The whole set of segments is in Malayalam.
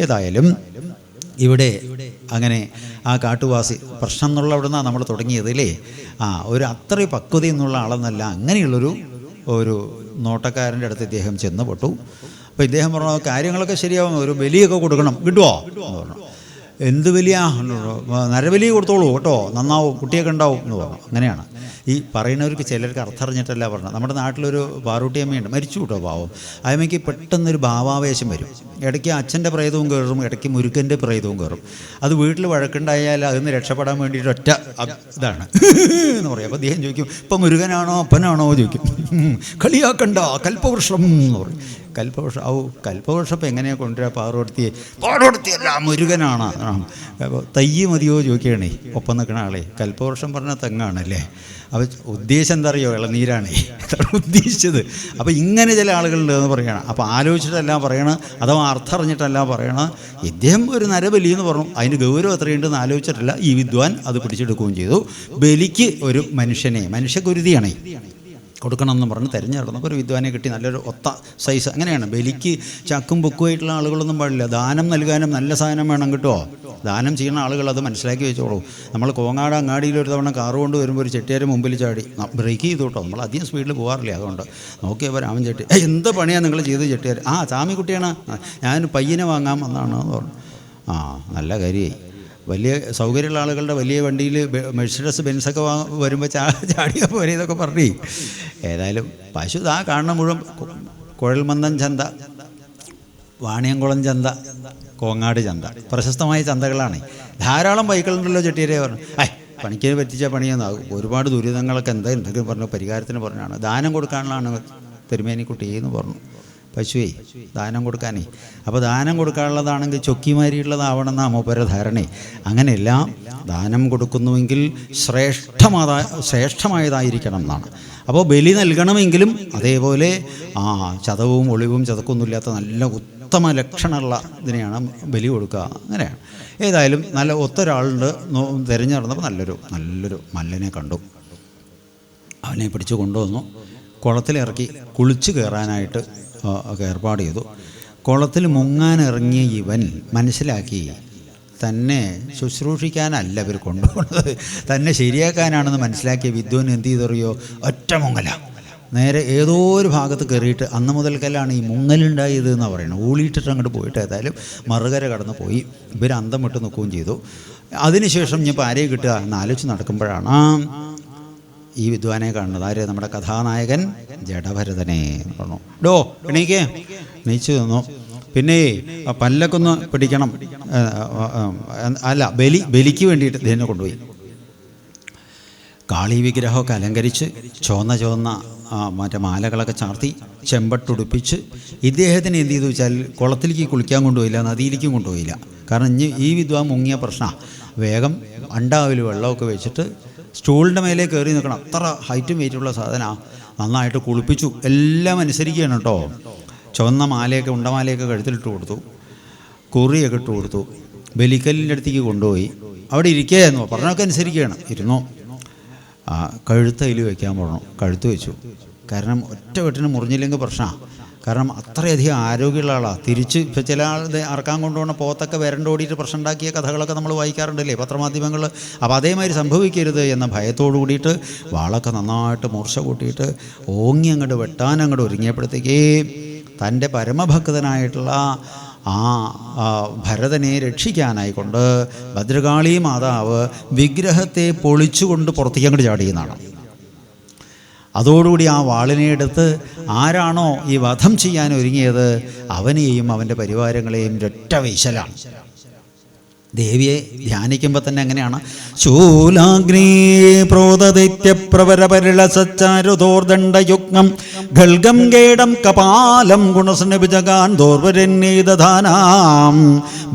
ഏതായാലും ഇവിടെ അങ്ങനെ ആ കാട്ടുവാസി പ്രശ്നം എന്നുള്ള അവിടെ നിന്നാണ് നമ്മൾ തുടങ്ങിയത് അല്ലേ. ഒരു അത്ര പക്വത എന്നുള്ള ആളെന്നല്ല, അങ്ങനെയുള്ളൊരു നോട്ടക്കാരൻ്റെ അടുത്ത് ഇദ്ദേഹം ചെന്ന് പെട്ടു. അപ്പോൾ ഇദ്ദേഹം പറഞ്ഞു കാര്യങ്ങളൊക്കെ ശരിയാവും, ഒരു ബലിയൊക്കെ കൊടുക്കണം, കിട്ടുമോ എന്ന് പറഞ്ഞു. എന്ത് വലിയ നരബലി കൊടുത്തോളൂ കേട്ടോ, നന്നാവും, കുട്ടിയൊക്കെ ഉണ്ടാവും എന്ന് പറഞ്ഞു. അങ്ങനെയാണ് ഈ പറയുന്നവർക്ക് ചിലർക്ക് അർത്ഥറിഞ്ഞിട്ടല്ല പറഞ്ഞത്. നമ്മുടെ നാട്ടിലൊരു പാറൂട്ടിയമ്മയുണ്ട്, മരിച്ചു കേട്ടോ പാവം. അമ്മയ്ക്ക് പെട്ടെന്നൊരു ഭാവാവേശം വരും. ഇടയ്ക്ക് അച്ഛൻ്റെ പ്രേതവും കയറും, ഇടയ്ക്ക് മുരുക്കൻ്റെ പ്രേതവും കയറും. അത് വീട്ടിൽ വഴക്കുണ്ടായാൽ അതിന് രക്ഷപ്പെടാൻ വേണ്ടിയിട്ട് ഒറ്റ ഇതാണ് എന്ന് പറയും. അപ്പോൾ അദ്ദേഹം ചോദിക്കും, ഇപ്പം മുരുകനാണോ അപ്പനാണോ ചോദിക്കും. കളിയാക്കണ്ട കൽപ്പവൃക്ഷം എന്ന് പറയും. കൽപ്പവൃക്ഷം കൽപ്പവൃക്ഷം എങ്ങനെയാണ് കൊണ്ടുവരാ? പാറോടുത്തിയല്ല മുരുകനാണ്. അപ്പോൾ തയ്യ് മതിയോ ചോദിക്കുകയാണേ ഒപ്പം നിൽക്കണ ആളെ. കൽപ്പവൃക്ഷം പറഞ്ഞ തെങ്ങാണല്ലേ. അപ്പോൾ ഉദ്ദേശം എന്താ അറിയോ? ഇളനീരാണേ അതാണ് ഉദ്ദേശിച്ചത്. അപ്പോൾ ഇങ്ങനെ ചില ആളുകളുണ്ട് എന്ന് പറയണം. അപ്പോൾ ആലോചിച്ചിട്ടല്ല പറയണം, അഥവാ അർത്ഥം അറിഞ്ഞിട്ടല്ല പറയണം. ഇദ്ദേഹം ഒരു നരബലി എന്ന് പറഞ്ഞു, അതിന് ഗൗരവം എത്രയുണ്ടെന്ന് ആലോചിച്ചിട്ടില്ല. ഈ വിദ്വാൻ അത് പിടിച്ചെടുക്കുകയും ചെയ്തു. ബലിക്ക് ഒരു മനുഷ്യകുരുതിയാണേ കൊടുക്കണം എന്ന് പറഞ്ഞ് തിരഞ്ഞെടുക്കുന്നപ്പോൾ ഒരു വിദ്വാനെ കിട്ടി, നല്ലൊരു ഒത്ത സൈസ്. അങ്ങനെയാണ് ബലിക്ക് ചക്കും പൊക്കുമായിട്ടുള്ള ആളുകളൊന്നും പാടില്ല. ദാനം നൽകാനും നല്ല സാധനം വേണം കേട്ടോ. ദാനം ചെയ്യുന്ന ആളുകൾ അത് മനസ്സിലാക്കി വെച്ചോളൂ. നമ്മൾ കോങ്ങാട് അങ്ങാടിയിൽ ഒരു തവണ കാറ് കൊണ്ട് വരുമ്പോൾ ഒരു ചെട്ടിയാർ മുമ്പിൽ ചാടി ബ്രേക്ക് ചെയ്തു കേട്ടോ. നമ്മൾ അധികം സ്പീഡിൽ പോകാറില്ല, അതുകൊണ്ട് നോക്കിയപ്പോൾ രാമൻ ചെട്ടി, എന്ത് പണിയാണ് നിങ്ങൾ ചെയ്ത് ചെട്ടിയാർ? സ്വാമിക്കുട്ടിയാണ്, ഞാൻ പയ്യനെ വാങ്ങാൻ വന്നതാണ് എന്ന് പറഞ്ഞു. നല്ല കാര്യമായി. വലിയ സൗകര്യമുള്ള ആളുകളുടെ വലിയ വണ്ടിയിൽ മെഴ്സിഡസ് ബെൻസൊക്കെ വരുമ്പോൾ ചാടിയപ്പോൾ വരെ ഇതൊക്കെ പറഞ്ഞു. ഏതായാലും പശു കാണുന്ന മുഴുവൻ കുഴൽമന്ദം ചന്ത, വാണിയംകുളം ചന്ത, കോങ്ങാട് ചന്ത പ്രശസ്തമായ ചന്തകളാണ്. ധാരാളം ബൈക്കുകളുണ്ടല്ലോ ചെട്ടിയരെ പറഞ്ഞു. പണിക്ക് പറ്റിച്ച പണിയെന്നാകും, ഒരുപാട് ദുരിതങ്ങളൊക്കെ എന്താ എന്തൊക്കെ പറഞ്ഞു പരിഹാരത്തിന് പറഞ്ഞാണ്. ദാനം കൊടുക്കാനുള്ളതാണ് തിരുമേനിക്കുട്ടി എന്ന് പറഞ്ഞു. പശുവേ ദാനം കൊടുക്കാനേ. അപ്പോൾ ദാനം കൊടുക്കാനുള്ളതാണെങ്കിൽ ചൊക്കിമാരിയുള്ളതാവണം എന്നാ മൂപ്പര ധാരണേ. അങ്ങനെയെല്ലാം ദാനം കൊടുക്കുന്നുവെങ്കിൽ ശ്രേഷ്ഠമായതായിരിക്കണം എന്നാണ്. അപ്പോൾ ബലി നൽകണമെങ്കിലും അതേപോലെ ചതവും ഒളിവും ചതക്കൊന്നുമില്ലാത്ത നല്ല ഉത്തമ ലക്ഷണമുള്ള ഇതിനെയാണ് ബലി കൊടുക്കുക. അങ്ങനെയാണ്. ഏതായാലും നല്ല ഒത്തൊരാളുണ്ട്. തിരഞ്ഞെടുന്നപ്പോൾ നല്ലൊരു മല്ലനെ കണ്ടു. അവനെ പിടിച്ചു കൊണ്ടുവന്നു, കുളത്തിലിറക്കി കുളിച്ച് കയറാനായിട്ട് ഏർപ്പാട് ചെയ്തു. കുളത്തിൽ മുങ്ങാനിറങ്ങിയ ഇവൻ മനസ്സിലാക്കി തന്നെ ശുശ്രൂഷിക്കാനല്ല ഇവർ കൊണ്ടുപോകുന്നത്, തന്നെ ശരിയാക്കാനാണെന്ന് മനസ്സിലാക്കിയ വിദ്വാൻ എന്ത് ചെയ്തറിയോ? ഒറ്റ മുങ്ങല നേരെ ഏതോ ഒരു ഭാഗത്ത് കയറിയിട്ട് അന്ന് മുതൽക്കല്ലാണ് ഈ മുങ്ങലുണ്ടായത് എന്നാണ് പറയുന്നത്. ഊളിയിട്ടിട്ട് അങ്ങോട്ട് പോയിട്ട് ഏതായാലും മറുകര കടന്ന് പോയി. ഇവർ അന്തം വിട്ട് നിൽക്കുകയും ചെയ്തു. അതിനുശേഷം ഞാൻ ആരെയെ കിട്ടുക എന്നാലോചിച്ച് നടക്കുമ്പോഴാണ് ഈ വിദ്വാനെ കാണുന്നത്. ആര്? നമ്മുടെ കഥാനായകൻ ജഡഭരതനെ പറഞ്ഞു. എണീച്ചു തന്നു. പിന്നെ പല്ലൊക്കെ ഒന്ന് പിടിക്കണം, അല്ല ബലിക്ക് വേണ്ടിയിട്ട് ഇതിനെ കൊണ്ടുപോയി. കാളി വിഗ്രഹമൊക്കെ അലങ്കരിച്ച് ചുവന്ന മറ്റേ മാലകളൊക്കെ ചാർത്തി ചെമ്പട്ടുടുപ്പിച്ച് ഇദ്ദേഹത്തിന് എന്ത് ചെയ്തു വെച്ചാൽ കുളത്തിലേക്ക് കുളിക്കാൻ കൊണ്ടുപോയില്ല, നദിയിലേക്കും കൊണ്ടുപോയില്ല. കാരണം ഈ വിദ്വാൻ മുങ്ങിയ പ്രശ്നമാണ്. വേഗം അണ്ടാവിൽ വെള്ളമൊക്കെ വെച്ചിട്ട് സ്റ്റൂളിൻ്റെ മേലെ കയറി നിൽക്കണം. അത്ര ഹൈറ്റും വെയിറ്റുള്ള സാധനമാണ്. നന്നായിട്ട് കുളിപ്പിച്ചു. എല്ലാം അനുസരിക്കുകയാണ് കേട്ടോ. ചുവന്ന മാലയൊക്കെ ഉണ്ടമാലയൊക്കെ കഴുത്തിലിട്ട് കൊടുത്തു, കുറിയൊക്കെ ഇട്ട് കൊടുത്തു. ബലിക്കല്ലിൻ്റെ അടുത്തേക്ക് കൊണ്ടുപോയി. അവിടെ ഇരിക്കുകയെന്നോ പറഞ്ഞൊക്കെ അനുസരിക്കുകയാണ്. ഇരുന്നോ. കഴുത്തയിൽ വയ്ക്കാൻ പറഞ്ഞു. കഴുത്ത് വെച്ചു. കാരണം ഒറ്റ വെട്ടിന് മുറിഞ്ഞില്ലെങ്കിൽ പ്രശ്നമാണ്. കാരണം അത്രയധികം ആരോഗ്യമുള്ള ആളാണ്. തിരിച്ച് ഇപ്പോൾ ചില ആൾ അറക്കാൻ കൊണ്ടുപോകുന്ന പോത്തൊക്കെ വരണ്ടോടിയിട്ട് പ്രശ്നം ഉണ്ടാക്കിയ കഥകളൊക്കെ നമ്മൾ വായിക്കാറുണ്ടല്ലേ പത്രമാധ്യമങ്ങൾ. അപ്പോൾ അതേമാതിരി സംഭവിക്കരുത് എന്ന ഭയത്തോടു കൂടിയിട്ട് വാളൊക്കെ നന്നായിട്ട് മൂർച്ച കൂട്ടിയിട്ട് ഓങ്ങി അങ്ങോട്ട് വെട്ടാനങ്ങോട്ട് ഒരുങ്ങിയപ്പോഴത്തേക്കേ തൻ്റെ പരമഭക്തനായിട്ടുള്ള ഭരതനെ രക്ഷിക്കാനായിക്കൊണ്ട് ഭദ്രകാളി മാതാവ് വിഗ്രഹത്തെ പൊളിച്ചുകൊണ്ട് പുറത്തേക്ക് അങ്ങോട്ട് ചാടിയെന്നാണ്. അതോടുകൂടി ആ വാളിനെ എടുത്ത് ആരാണോ ഈ വധം ചെയ്യാൻ ഒരുങ്ങിയത് അവനെയും അവൻ്റെ പരിവാരങ്ങളെയും ഒറ്റ വീശലാണ്. ദേവിയെ ധ്യാനിക്കുമ്പോൾ തന്നെ അങ്ങനെയാണ്. ശൂലാഗ്നീ പ്രോതദൈത്യപ്രവരപരിളസച്ചാരുദോർദണ്ഡയുഗ്നം ഖൽഗം കേടം കപാലം ഗുണസ്നഭിജഗാൻ ദോർവരന്നീദധാനാം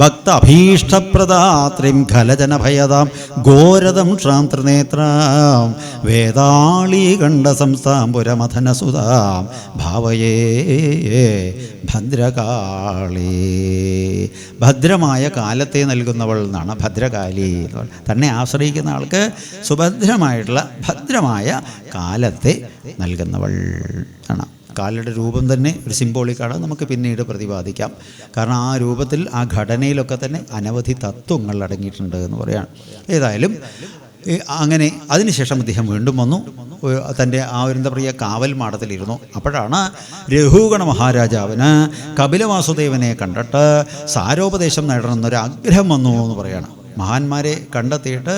ഭക്തഭീഷ്ടപ്രദാത്രിം ഖലജനഭയതാം ഘോരദം ശ്രാം ത്രിനേത്രാം വേദാളീ കണ്ഠ സംസ്ഥാംപുരമഥനസുതാം ഭാവയേ ഭദ്രകാളി. ഭദ്രമായ കാലത്തെ നൽകുന്നവൾ എന്നാണ് ഭദ്രകാളി. തന്നെ ആശ്രയിക്കുന്ന ആൾക്ക് സുഭദ്രമായിട്ടുള്ള ഭദ്രമായ കാലത്തെ നൽകുന്നവൾ ആണ്. കാലിയുടെ രൂപം തന്നെ ഒരു സിംബോളിക്കാണ്, നമുക്ക് പിന്നീട് പ്രതിപാദിക്കാം. കാരണം ആ രൂപത്തിൽ ആ ഘടനയിലൊക്കെ തന്നെ അനവധി തത്വങ്ങൾ അടങ്ങിയിട്ടുണ്ട് എന്ന് പറയാണ്. ഏതായാലും അങ്ങനെ അതിനുശേഷം അദ്ദേഹം വീണ്ടും വന്നു, തൻ്റെ ആ ഒരു എന്താ പറയുക കാവൽ മാടത്തിലിരുന്നു. അപ്പോഴാണ് രഘുഗണ മഹാരാജാവിന് കപിലവാസുദേവനെ കണ്ടിട്ട് സാരോപദേശം നേടണമെന്നൊരാഗ്രഹം വന്നു എന്ന് പറയാണ്. മഹാന്മാരെ കണ്ടെത്തിയിട്ട്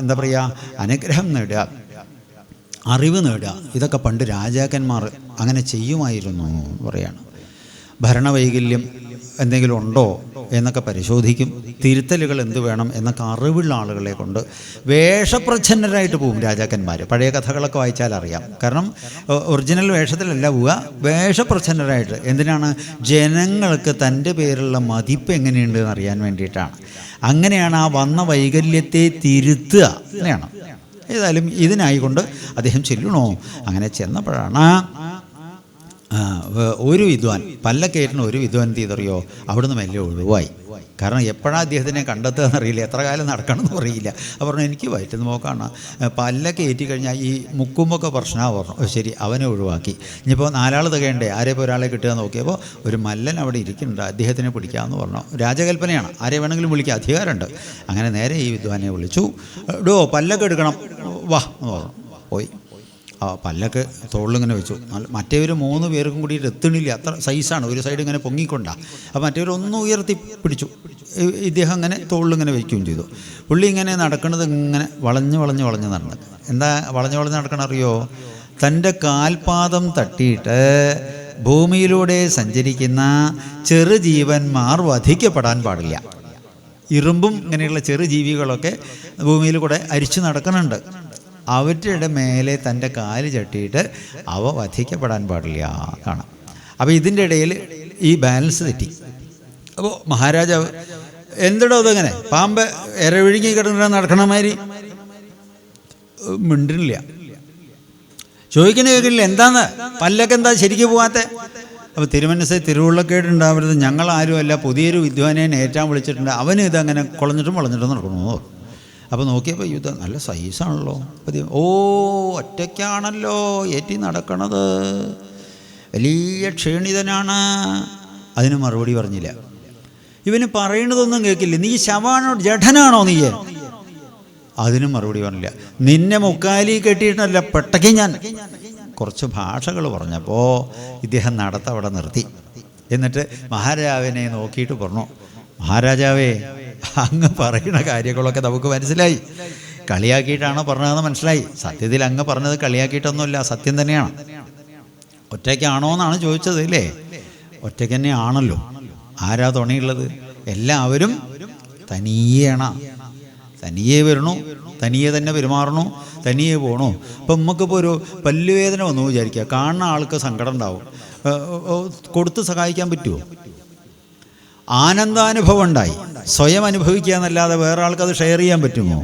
എന്താ പറയുക അനുഗ്രഹം നേടുക, അറിവ് നേടുക, ഇതൊക്കെ പണ്ട് രാജാക്കന്മാർ അങ്ങനെ ചെയ്യുമായിരുന്നു എന്ന് പറയാണ്. ഭരണവൈകല്യം എന്തെങ്കിലും ഉണ്ടോ എന്നൊക്കെ പരിശോധിക്കും, തിരുത്തലുകൾ എന്ത് വേണം എന്നൊക്കെ അറിവുള്ള ആളുകളെ കൊണ്ട് വേഷപ്രച്ഛന്നരായിട്ട് പോവും രാജാക്കന്മാർ. പഴയ കഥകളൊക്കെ വായിച്ചാൽ അറിയാം. കാരണം ഒറിജിനൽ വേഷത്തിലല്ല പോവുക, വേഷപ്രച്ഛന്നരായിട്ട്. എന്തിനാണ്? ജനങ്ങൾക്ക് തൻ്റെ പേരുള്ള മതിപ്പ് എങ്ങനെയുണ്ട് എന്നറിയാൻ വേണ്ടിയിട്ടാണ്. അങ്ങനെയാണ് ആ വന്ന വൈകല്യത്തെ തിരുത്തുക അങ്ങനെയാണ്. ഏതായാലും ഇതിനായിക്കൊണ്ട് അദ്ദേഹം ചെല്ലണോ. അങ്ങനെ ചെന്നപ്പോഴാണ് ഒരു വിദ്വാൻ, പല്ലക്കേറ്റിന് ഒരു വിദ്വാൻ എന്ത് ചെയ്തറിയോ, അവിടുന്ന് മെല്ലെ ഒഴിവായി. കാരണം എപ്പോഴാണ് അദ്ദേഹത്തിനെ കണ്ടെത്തുക എന്നറിയില്ല, എത്ര കാലം നടക്കണമെന്ന് അറിയില്ല. അപ്പോൾ പറഞ്ഞു എനിക്ക് വയറ്റുന്ന നോക്കാണ്, പല്ലൊക്കെ ഏറ്റി കഴിഞ്ഞാൽ ഈ മുക്കുമ്പൊക്കെ പ്രശ്നമാണ് പറഞ്ഞു. ശരി, അവനെ ഒഴിവാക്കി. ഇനിയിപ്പോൾ 4 ആൾ തികയണ്ടേ, ആരെപ്പോൾ ഒരാളെ കിട്ടുക നോക്കിയപ്പോൾ ഒരു മല്ലൻ അവിടെ ഇരിക്കുന്നുണ്ട്, അദ്ദേഹത്തിനെ പിടിക്കാമെന്ന് പറഞ്ഞു. രാജകൽപ്പനയാണ്, ആരെ വേണമെങ്കിലും വിളിക്കുക, അധികാരമുണ്ട്. അങ്ങനെ നേരെ ഈ വിദ്വാനെ വിളിച്ചു. ഡോ പല്ലൊക്കെ എടുക്കണം, വാ എന്ന് പറഞ്ഞു. പോയി പല്ലൊക്കെ തോളിലിങ്ങനെ വെച്ചു. മറ്റേവർ 3 പേർക്കും കൂടി എത്തണില്ല, അത്ര സൈസാണ്. ഒരു സൈഡ് ഇങ്ങനെ പൊങ്ങിക്കൊണ്ടാ. അപ്പോൾ മറ്റേവരൊന്നും ഉയർത്തി പിടിച്ചു. ഇദ്ദേഹം അങ്ങനെ തോളിലിങ്ങനെ വയ്ക്കുകയും ചെയ്തു. പുള്ളി ഇങ്ങനെ നടക്കുന്നത് ഇങ്ങനെ വളഞ്ഞ് നടന്ന്. എന്താ വളഞ്ഞ് നടക്കണം അറിയോ? തൻ്റെ കാൽപാദം തട്ടിയിട്ട് ഭൂമിയിലൂടെ സഞ്ചരിക്കുന്ന ചെറുജീവന്മാർ വധിക്കപ്പെടാൻ പാടില്ല. ഇരുമ്പും ഇങ്ങനെയുള്ള ചെറുജീവികളൊക്കെ ഭൂമിയിൽ കൂടെ അരിച്ചു നടക്കുന്നുണ്ട്. അവരുടെ മേലെ തൻ്റെ കാല് ചട്ടിയിട്ട് അവ വധിക്കപ്പെടാൻ പാടില്ല കാണാം. അപ്പോൾ ഇതിൻ്റെ ഇടയിൽ ഈ ബാലൻസ് തെറ്റി. അപ്പോൾ മഹാരാജാവ് എന്തടോ അതങ്ങനെ പാമ്പ് ഇരവിഴുങ്ങി കിടന്നിട്ട് നടക്കണമാതിരി മിണ്ടില്ല, ചോദിക്കണ കേൾക്കില്ല, എന്താന്ന് പല്ലൊക്കെ എന്താ ശരിക്കും പോകാത്ത? അപ്പോൾ തിരുമനസ്സെ തിരുവുള്ളക്കേട് ഉണ്ടാവരുത്, ഞങ്ങളാരുമല്ല, പുതിയൊരു വിദ്വാനെ ഏറ്റാൻ വിളിച്ചിട്ടുണ്ട്, അവന് ഇതങ്ങനെ കുളഞ്ഞിട്ടും നടക്കണമോ. അപ്പോൾ നോക്കിയപ്പോൾ യുദ്ധം നല്ല സൈസാണല്ലോ. ഓ ഒറ്റയ്ക്കാണല്ലോ ഏറ്റി നടക്കണത്, വലിയ ക്ഷീണിതനാണ്. അതിന് മറുപടി പറഞ്ഞില്ല. ഇവന് പറയണതൊന്നും കേൾക്കില്ല. നീ ശവാണോ ജഡനാണോ നീ? അതിനും മറുപടി പറഞ്ഞില്ല. നിന്നെ മുക്കാലി കെട്ടിയിട്ടല്ല പെട്ടയ്ക്ക് ഞാൻ. കുറച്ച് ഭാഷകൾ പറഞ്ഞപ്പോൾ ഇദ്ദേഹം നടത്തവിടെ നിർത്തി. എന്നിട്ട് മഹാരാജാവിനെ നോക്കിയിട്ട് പറഞ്ഞു, മഹാരാജാവേ, അങ്ങ് പറയുന്ന കാര്യങ്ങളൊക്കെ നമുക്ക് മനസ്സിലായി. കളിയാക്കിയിട്ടാണോ പറഞ്ഞതെന്ന് മനസ്സിലായി. സത്യത്തിൽ അങ്ങ് പറഞ്ഞത് കളിയാക്കിയിട്ടൊന്നുമില്ല, സത്യം തന്നെയാണ്. ഒറ്റയ്ക്കാണോ എന്നാണ് ചോദിച്ചത് അല്ലേ? ഒറ്റയ്ക്ക് തന്നെ ആണല്ലോ. ആരാ തുണയുള്ളത്? എല്ലാവരും തനിയെയാണ്. തനിയെ വരണു, തനിയെ തന്നെ പെരുമാറണു, തനിയെ പോകണു. ഇപ്പം നമുക്കിപ്പോൾ ഒരു പല്ലുവേദന വന്നു വിചാരിക്കുക, കാണുന്ന ആൾക്ക് സങ്കടം ഉണ്ടാവും. കൊടുത്ത് സഹായിക്കാൻ പറ്റുമോ? ആനന്ദാനുഭവം ഉണ്ടായി, സ്വയം അനുഭവിക്കുക എന്നല്ലാതെ വേറെ ആൾക്കത് ഷെയർ ചെയ്യാൻ പറ്റുമോ?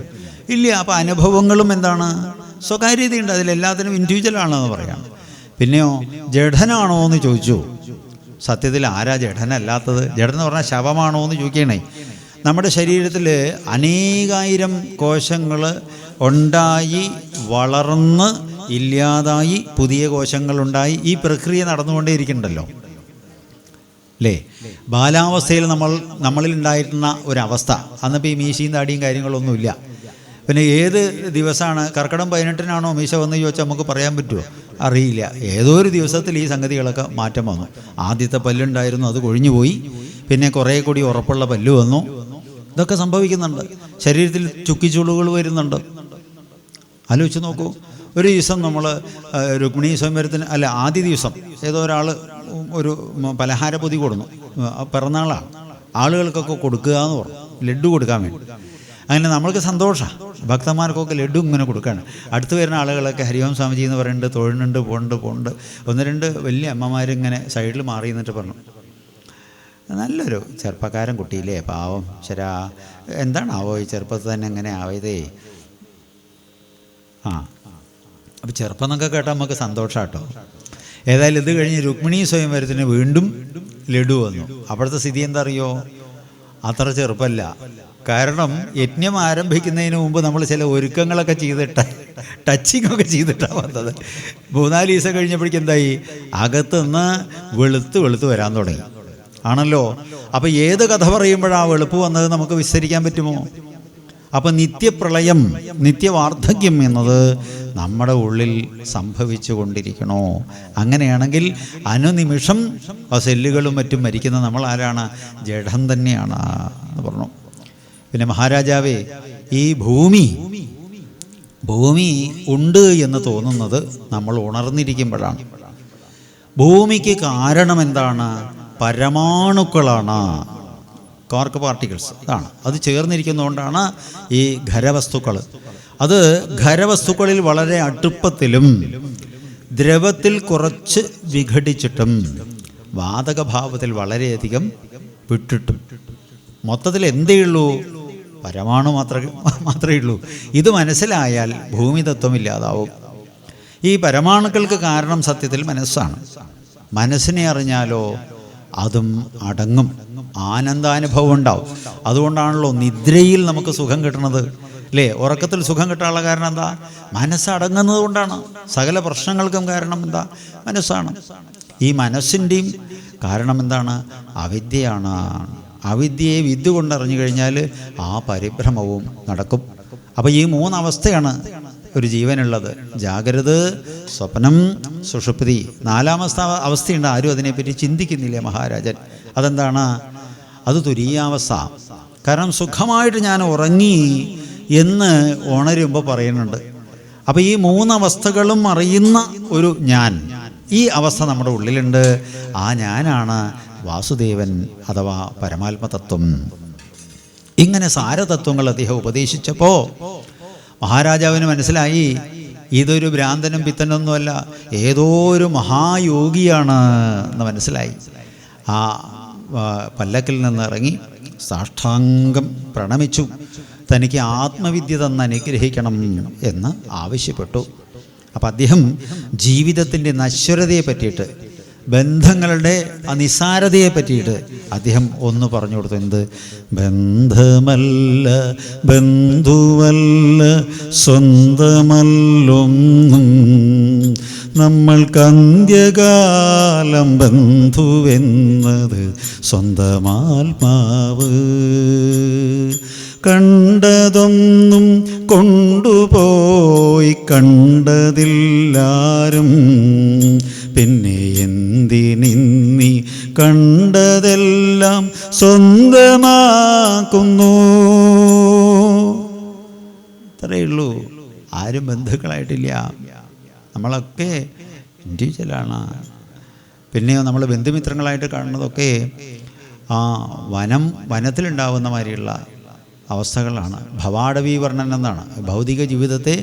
ഇല്ല. അപ്പോൾ അനുഭവങ്ങളും എന്താണ്? സ്വകാര്യതയുണ്ട്, അതിലെല്ലാത്തിനും ഇൻഡിവിജ്വലാണെന്ന് പറയാം. പിന്നെയോ ജഡനാണോ എന്ന് ചോദിച്ചു. സത്യത്തിൽ ആരാ ജഡനല്ലാത്തത്? ജഡൻ എന്ന് പറഞ്ഞാൽ ശവമാണോ എന്ന് ചോദിക്കണേ. നമ്മുടെ ശരീരത്തിൽ അനേകായിരം കോശങ്ങൾ ഉണ്ടായി വളർന്ന് ഇല്ലാതായി പുതിയ കോശങ്ങളുണ്ടായി ഈ പ്രക്രിയ നടന്നുകൊണ്ടേയിരിക്കുന്നുണ്ടല്ലോ അല്ലേ? ബാലാവസ്ഥയിൽ നമ്മളിൽ ഉണ്ടായിരുന്ന ഒരവസ്ഥ, അന്നിപ്പോൾ ഈ മീശയും താടിയും കാര്യങ്ങളൊന്നുമില്ല. പിന്നെ ഏത് ദിവസമാണ് കർക്കിടകം 18-നാണോ മീശ വന്ന് ചോദിച്ചാൽ നമുക്ക് പറയാൻ പറ്റുമോ? അറിയില്ല. ഏതോ ഒരു ദിവസത്തിൽ ഈ സംഗതികളൊക്കെ മാറ്റം വന്നു. ആദ്യത്തെ പല്ലുണ്ടായിരുന്നു, അത് കൊഴിഞ്ഞു പോയി. പിന്നെ കുറേ കൂടി ഉറപ്പുള്ള പല്ല് വന്നു. ഇതൊക്കെ സംഭവിക്കുന്നുണ്ട്. ശരീരത്തിൽ ചുക്കിച്ചുളുകൾ വരുന്നുണ്ട്. ആലോചിച്ച് നോക്കൂ. ഒരു ദിവസം നമ്മൾ രുക്മിണി സ്വയംവരത്തിന് ആദ്യ ദിവസം ഏതോ ഒരാൾ ഒരു പലഹാരപ്പൊതി കൊടുന്നു. പിറന്നാളാണ്, ആളുകൾക്കൊക്കെ കൊടുക്കുക എന്ന് പറഞ്ഞു, ലഡ്ഡു കൊടുക്കാൻ വേണ്ടി. അങ്ങനെ നമ്മൾക്ക് സന്തോഷമാണ്, ഭക്തന്മാർക്കൊക്കെ ലഡ്ഡു ഇങ്ങനെ കൊടുക്കുകയാണ്. അടുത്ത് വരുന്ന ആളുകളൊക്കെ ഹരിഓം സ്വാമിജി എന്ന് പറയുന്നുണ്ട്, തൊഴുന്നുണ്ട്, പോകുന്നുണ്ട്. 1-2 വലിയ അമ്മമാരിങ്ങനെ സൈഡിൽ മാറി നിന്നിട്ട് പറഞ്ഞു, നല്ലൊരു ചെറുപ്പക്കാരൻ കുട്ടിയില്ലേ, പാവം, ശരാ, എന്താണാവോ ഈ ചെറുപ്പത്തിൽ തന്നെ എങ്ങനെ ആവതേ. അപ്പോൾ ചെറുപ്പം എന്നൊക്കെ കേട്ടാൽ നമുക്ക് സന്തോഷമാട്ടോ. ഏതായാലും ഇത് കഴിഞ്ഞ് രുക്മിണി സ്വയംവരത്തിന് വീണ്ടും ലഡു വന്നു. അപ്പോഴത്തെ സ്ഥിതി എന്താ അറിയോ? അത്ര ചെറുപ്പമല്ല. കാരണം യജ്ഞം ആരംഭിക്കുന്നതിന് മുമ്പ് നമ്മൾ ചില ഒരുക്കങ്ങളൊക്കെ ചെയ്തിട്ട് ടച്ചിങ് ഒക്കെ ചെയ്തിട്ടാണ് വന്നത്. 3-4 ദിവസം കഴിഞ്ഞപ്പോഴേക്കും എന്തായി, അകത്തുനിന്ന് വെളുത്ത് വരാൻ തുടങ്ങി ആണല്ലോ. അപ്പം ഏത് കഥ പറയുമ്പോഴാണ് വെളുപ്പ് വന്നത് നമുക്ക് വിസ്തരിക്കാൻ പറ്റുമോ? അപ്പം നിത്യപ്രളയം, നിത്യവാർദ്ധക്യം എന്നത് നമ്മുടെ ഉള്ളിൽ സംഭവിച്ചു കൊണ്ടിരിക്കണോ? അങ്ങനെയാണെങ്കിൽ അനുനിമിഷം ആ സെല്ലുകളും മറ്റും മരിക്കുന്ന നമ്മൾ ആരാണ്? ജഡം തന്നെയാണ് എന്ന് പറഞ്ഞു. പിന്നെ മഹാരാജാവേ, ഈ ഭൂമി ഉണ്ട് എന്ന് തോന്നുന്നത് നമ്മൾ ഉണർന്നിരിക്കുമ്പോഴാണ്. ഭൂമിക്ക് കാരണം എന്താണ്? പരമാണുക്കളാണ്, ക്വാർക്ക് പാർട്ടിക്കിൾസ്. അതാണ്, അത് ചേർന്നിരിക്കുന്നതുകൊണ്ടാണ് ഈ ഖരവസ്തുക്കൾ. അത് ഖരവസ്തുക്കളിൽ വളരെ അടുപ്പത്തിലും ദ്രവത്തിൽ കുറച്ച് വിഘടിച്ചിട്ടും വാതകഭാവത്തിൽ വളരെയധികം വിട്ടിട്ടും മൊത്തത്തിൽ എന്തേ ഉള്ളൂ? പരമാണു മാത്രമേ ഉള്ളൂ. ഇത് മനസ്സിലായാൽ ഭൂമിതത്വം ഇല്ലാതാവും. ഈ പരമാണുക്കൾക്ക് കാരണം സത്യത്തിൽ മനസ്സാണ്. മനസ്സിനെ അറിഞ്ഞാലോ അതും അടങ്ങും, ആനന്ദാനുഭവം ഉണ്ടാവും. അതുകൊണ്ടാണല്ലോ നിദ്രയിൽ നമുക്ക് സുഖം കിട്ടുന്നത്, അല്ലേ? ഉറക്കത്തിൽ സുഖം കിട്ടാനുള്ള കാരണം എന്താ? മനസ്സടങ്ങുന്നത് കൊണ്ടാണ്. സകല പ്രശ്നങ്ങൾക്കും കാരണം എന്താ? മനസ്സാണ്. ഈ മനസ്സിൻ്റെയും കാരണം എന്താണ്? അവിദ്യയാണ്. അവിദ്യയെ വിദ്യ കൊണ്ടറിഞ്ഞു കഴിഞ്ഞാൽ ആ പരിഭ്രമവും നടക്കും. അപ്പോൾ ഈ 3 അവസ്ഥയാണ് ഒരു ജീവനുള്ളത്: ജാഗ്രത, സ്വപ്നം, സുഷുപ്തി. 4ാമത്തെ അവസ്ഥയുണ്ട്, ആരും അതിനെപ്പറ്റി ചിന്തിക്കുന്നില്ല മഹാരാജൻ. അതെന്താണ്? അത് തുരീയാവസ്ഥ. കാരണം സുഖമായിട്ട് ഞാൻ ഉറങ്ങി എന്ന് ഉണരുമ്പോൾ പറയുന്നുണ്ട്. അപ്പോൾ ഈ 3 അവസ്ഥകളും അറിയുന്ന ഒരു ഞാൻ, ഈ അവസ്ഥ നമ്മുടെ ഉള്ളിലുണ്ട്. ആ ഞാനാണ് വാസുദേവൻ അഥവാ പരമാത്മതത്വം. ഇങ്ങനെ സാരതത്വങ്ങൾ അദ്ദേഹം ഉപദേശിച്ചപ്പോൾ മഹാരാജാവിന് മനസ്സിലായി ഇതൊരു ഭ്രാന്തനും പിത്തനൊന്നുമല്ല, ഏതോ ഒരു മഹായോഗിയാണ് എന്ന് മനസ്സിലായി. ആ പല്ലക്കിൽ നിന്ന് ഇറങ്ങി സാഷ്ടാംഗം പ്രണമിച്ചു. തനിക്ക് ആത്മവിദ്യ തന്ന് അനുഗ്രഹിക്കണം എന്ന് ആവശ്യപ്പെട്ടു. അപ്പം അദ്ദേഹം ജീവിതത്തിൻ്റെ നശ്വരതയെ പറ്റിയിട്ട്, ബന്ധങ്ങളുടെ നിസ്സാരതയെ പറ്റിയിട്ട് അദ്ദേഹം ഒന്ന് പറഞ്ഞു കൊടുത്തു. എന്ത്? ബന്ധമല്ല, ബന്ധുവല്ല, സ്വന്തമല്ലൊന്നും, നമ്മൾക്ക് അന്ത്യകാലം ബന്ധുവെന്നത് സ്വന്തമാത്മാവ്. കണ്ടതൊന്നും കൊണ്ടുപോയി കണ്ടതില്ലാരും, പിന്നെ എന്തിനിന്നി കണ്ടതെല്ലാം സ്വന്തമാക്കുന്നു. ഇത്രയേ ഉള്ളൂ. ആരും ബന്ധുക്കളായിട്ടില്ല, നമ്മളൊക്കെ ഇൻഡിവിജ്വലാണ്. പിന്നെയോ നമ്മൾ ബന്ധുമിത്രങ്ങളായിട്ട് കാണുന്നതൊക്കെ ആ വനത്തിലുണ്ടാവുന്ന മാതിരിയുള്ള അവസ്ഥകളാണ്. ഭവാടവി വർണ്ണൻ എന്നാണ്. ഭൗതിക ജീവിതത്തെ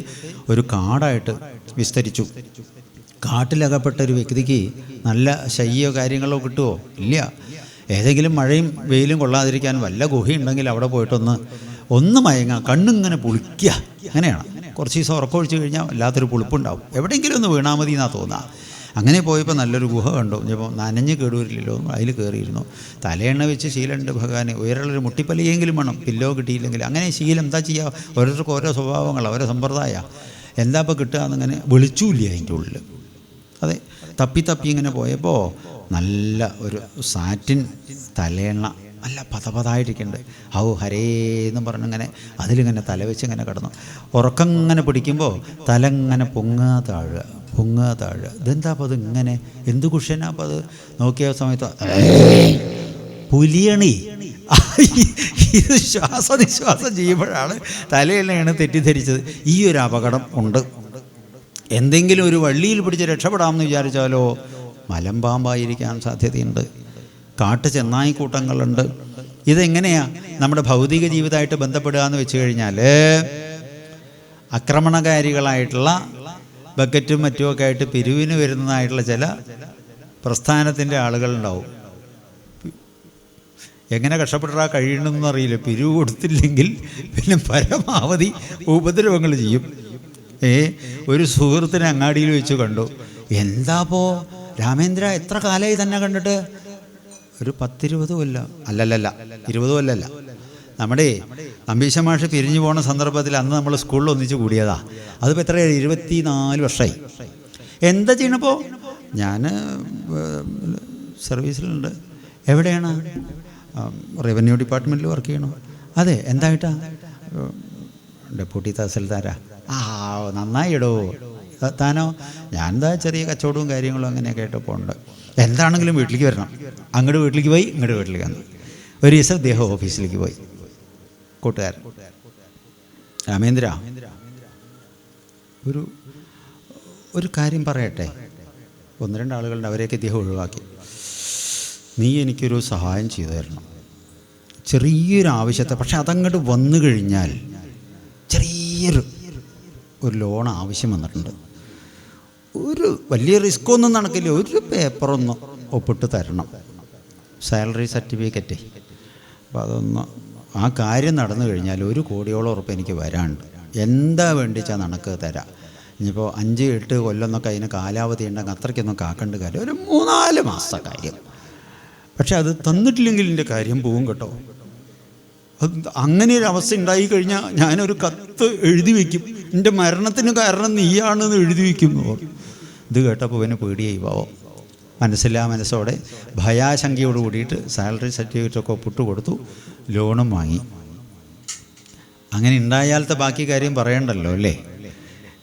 ഒരു കാടായിട്ട് വിസ്തരിച്ചു. കാട്ടിലകപ്പെട്ട ഒരു വ്യക്തിക്ക് നല്ല ശയ്യോ കാര്യങ്ങളോ കിട്ടുമോ? ഇല്ല. ഏതെങ്കിലും മഴയും വെയിലും കൊള്ളാതിരിക്കാൻ വല്ല ഗുഹയുണ്ടെങ്കിൽ അവിടെ പോയിട്ടൊന്ന് മയങ്ങാം, കണ്ണിങ്ങനെ പുളിക്കുക. അങ്ങനെയാണ്. കുറച്ച് ദിവസം ഉറക്കമൊഴിച്ച് കഴിഞ്ഞാൽ വല്ലാത്തൊരു പുളിപ്പുണ്ടാവും. എവിടെയെങ്കിലും ഒന്ന് വീണാൽ മതി എന്നാണ് തോന്നുക. അങ്ങനെ പോയപ്പോൾ നല്ലൊരു ഗുഹ കണ്ടു. ഇപ്പോൾ നനഞ്ഞ് കേടുവരില്ലല്ലോ, അതിൽ കയറിയിരുന്നു. തലയെണ്ണ വെച്ച് ശീലമുണ്ട് ഭഗവാന്. ഉയരമുള്ളൊരു മുട്ടിപ്പലിയെങ്കിലും വേണം, പില്ലോ കിട്ടിയില്ലെങ്കിൽ. അങ്ങനെ ശീലം എന്താ ചെയ്യുക? ഓരോരുത്തർക്കും ഓരോ സ്വഭാവങ്ങൾ, ഓരോ സമ്പ്രദായ. എന്താ ഇപ്പോൾ കിട്ടുക എന്നിങ്ങനെ വിളിച്ചില്ല അതിൻ്റെ ഉള്ളിൽ. അതെ, തപ്പി ഇങ്ങനെ പോയപ്പോൾ നല്ല ഒരു സാറ്റിൻ തലയെണ്ണ, നല്ല പതപതായിട്ടിരിക്കുന്നുണ്ട്. ഔ ഹരേ എന്ന് പറഞ്ഞിങ്ങനെ അതിലിങ്ങനെ തല വെച്ച് ഇങ്ങനെ കിടന്നു. ഉറക്കം ഇങ്ങനെ പിടിക്കുമ്പോൾ തല ഇങ്ങനെ പൊങ്ങുക താഴുക. ഇതെന്താ അപ്പോൾ അത് ഇങ്ങനെ? എന്ത് കുഷ്യനാ അപ്പോൾ അത്? നോക്കിയ സമയത്ത് പുലിയണി. ഇത് ശ്വാസനിശ്വാസം ചെയ്യുമ്പോഴാണ് തലയെണ്ണയാണ് തെറ്റിദ്ധരിച്ചത്. ഈ ഒരു അപകടം ഉണ്ട്. എന്തെങ്കിലും ഒരു വള്ളിയിൽ പിടിച്ച് രക്ഷപ്പെടാമെന്ന് വിചാരിച്ചാലോ മലമ്പാമ്പായിരിക്കാൻ സാധ്യതയുണ്ട്. കാട്ടു ചെന്നായിക്കൂട്ടങ്ങളുണ്ട്. ഇതെങ്ങനെയാണ് നമ്മുടെ ഭൗതിക ജീവിതമായിട്ട് ബന്ധപ്പെടുക എന്ന് വെച്ച് കഴിഞ്ഞാൽ, ആക്രമണകാരികളായിട്ടുള്ള ബക്കറ്റും മറ്റുമൊക്കെ ആയിട്ട് പിരിവിന് വരുന്നതായിട്ടുള്ള ചില പ്രസ്ഥാനത്തിൻ്റെ ആളുകളുണ്ടാവും. എങ്ങനെ കഷ്ടപ്പെട്ടാൽ കഴിയണമെന്ന് അറിയില്ല. പിരിവ് കൊടുത്തില്ലെങ്കിൽ പിന്നെ പരമാവധി ഉപദ്രവങ്ങൾ ചെയ്യും. ഒരു സുഹൃത്തിനെ അങ്ങാടിയിൽ വെച്ച് കണ്ടു. എന്താപ്പോ രാമേന്ദ്ര, എത്ര കാലമായി തന്നെ കണ്ടിട്ട്? ഒരു 10-20 കൊല്ലം. അല്ലല്ല 20 കൊല്ലമല്ല, നമ്മുടെ നമ്പീശ മാഷ് പിരിഞ്ഞു പോണ സന്ദർഭത്തിൽ അന്ന് നമ്മൾ സ്കൂളിൽ ഒന്നിച്ച് കൂടിയതാ. അതിപ്പോൾ എത്ര 24 വർഷമായി. എന്താ ചെയ്യണപ്പോൾ? ഞാൻ സർവീസിലുണ്ട്. എവിടെയാണ്? റവന്യൂ ഡിപ്പാർട്ട്മെൻറ്റിൽ വർക്ക് ചെയ്യണോ? അതെ. എന്തായിട്ടാ? ഡെപ്യൂട്ടി തഹസിൽദാരാ. നന്നായി ഇടോ. താനോ? ഞാനെന്താ ചെറിയ കച്ചവടവും കാര്യങ്ങളും അങ്ങനെയൊക്കെ ആയിട്ടപ്പോൾ ഉണ്ട്. എന്താണെങ്കിലും വീട്ടിലേക്ക് വരണം. അങ്ങോട്ട് വീട്ടിലേക്ക് പോയി, ഇങ്ങോട്ട് വീട്ടിലേക്ക് വന്നു. ഒരു ദിവസം അദ്ദേഹം ഓഫീസിലേക്ക് പോയി. കൂട്ടുകാരൻ രാമേന്ദ്ര, ഒരു കാര്യം പറയട്ടെ. 1-2 ആളുകളുണ്ട്, അവരെയൊക്കെ ഇദ്ദേഹം ഒഴിവാക്കി. നീ എനിക്കൊരു സഹായം ചെയ്തു തരണം. ചെറിയൊരു ആവശ്യത്തെ, പക്ഷെ അതങ്ങോട്ട് വന്നു കഴിഞ്ഞാൽ ചെറിയൊരു ലോൺ ആവശ്യം വന്നിട്ടുണ്ട്. ഒരു വലിയ റിസ്ക്കൊന്നും നടക്കില്ല. ഒരു പേപ്പറൊന്ന് ഒപ്പിട്ട് തരണം, സാലറി സർട്ടിഫിക്കറ്റ്. അപ്പോൾ അതൊന്ന്, ആ കാര്യം നടന്നു കഴിഞ്ഞാൽ 1 കോടിയോളം ഉറപ്പ് എനിക്ക് വരാനുണ്ട്. എന്താ വേണ്ടിച്ചാൽ നടക്ക് തരാം. ഇനിയിപ്പോൾ 5-8 കൊല്ലമൊക്കെ അതിന് കാലാവധി ഉണ്ടെങ്കിൽ അത്രയ്ക്കൊന്നും കാക്കേണ്ട കാര്യം, ഒരു 3-4 മാസത്തെ കാര്യം. പക്ഷെ അത് തന്നിട്ടില്ലെങ്കിൽ എൻ്റെ കാര്യം പോവും കേട്ടോ. അങ്ങനെ ഒരു അവസ്ഥ ഉണ്ടായിക്കഴിഞ്ഞാൽ ഞാനൊരു കത്ത് എഴുതി വയ്ക്കും, എൻ്റെ മരണത്തിന് കാരണം നീയാണെന്ന് എഴുതി വയ്ക്കുന്നു. ഇത് കേട്ടപ്പോൾ പിന്നെ പേടിയായി പാവം. മനസ്സോടെ ഭയാശങ്കയോട് കൂടിയിട്ട് സാലറി സർട്ടിഫിക്കറ്റൊക്കെ ഒപ്പിട്ട് കൊടുത്തു, ലോണും വാങ്ങി. അങ്ങനെ ഉണ്ടായാലത്തെ ബാക്കി കാര്യം പറയണ്ടല്ലോ അല്ലേ.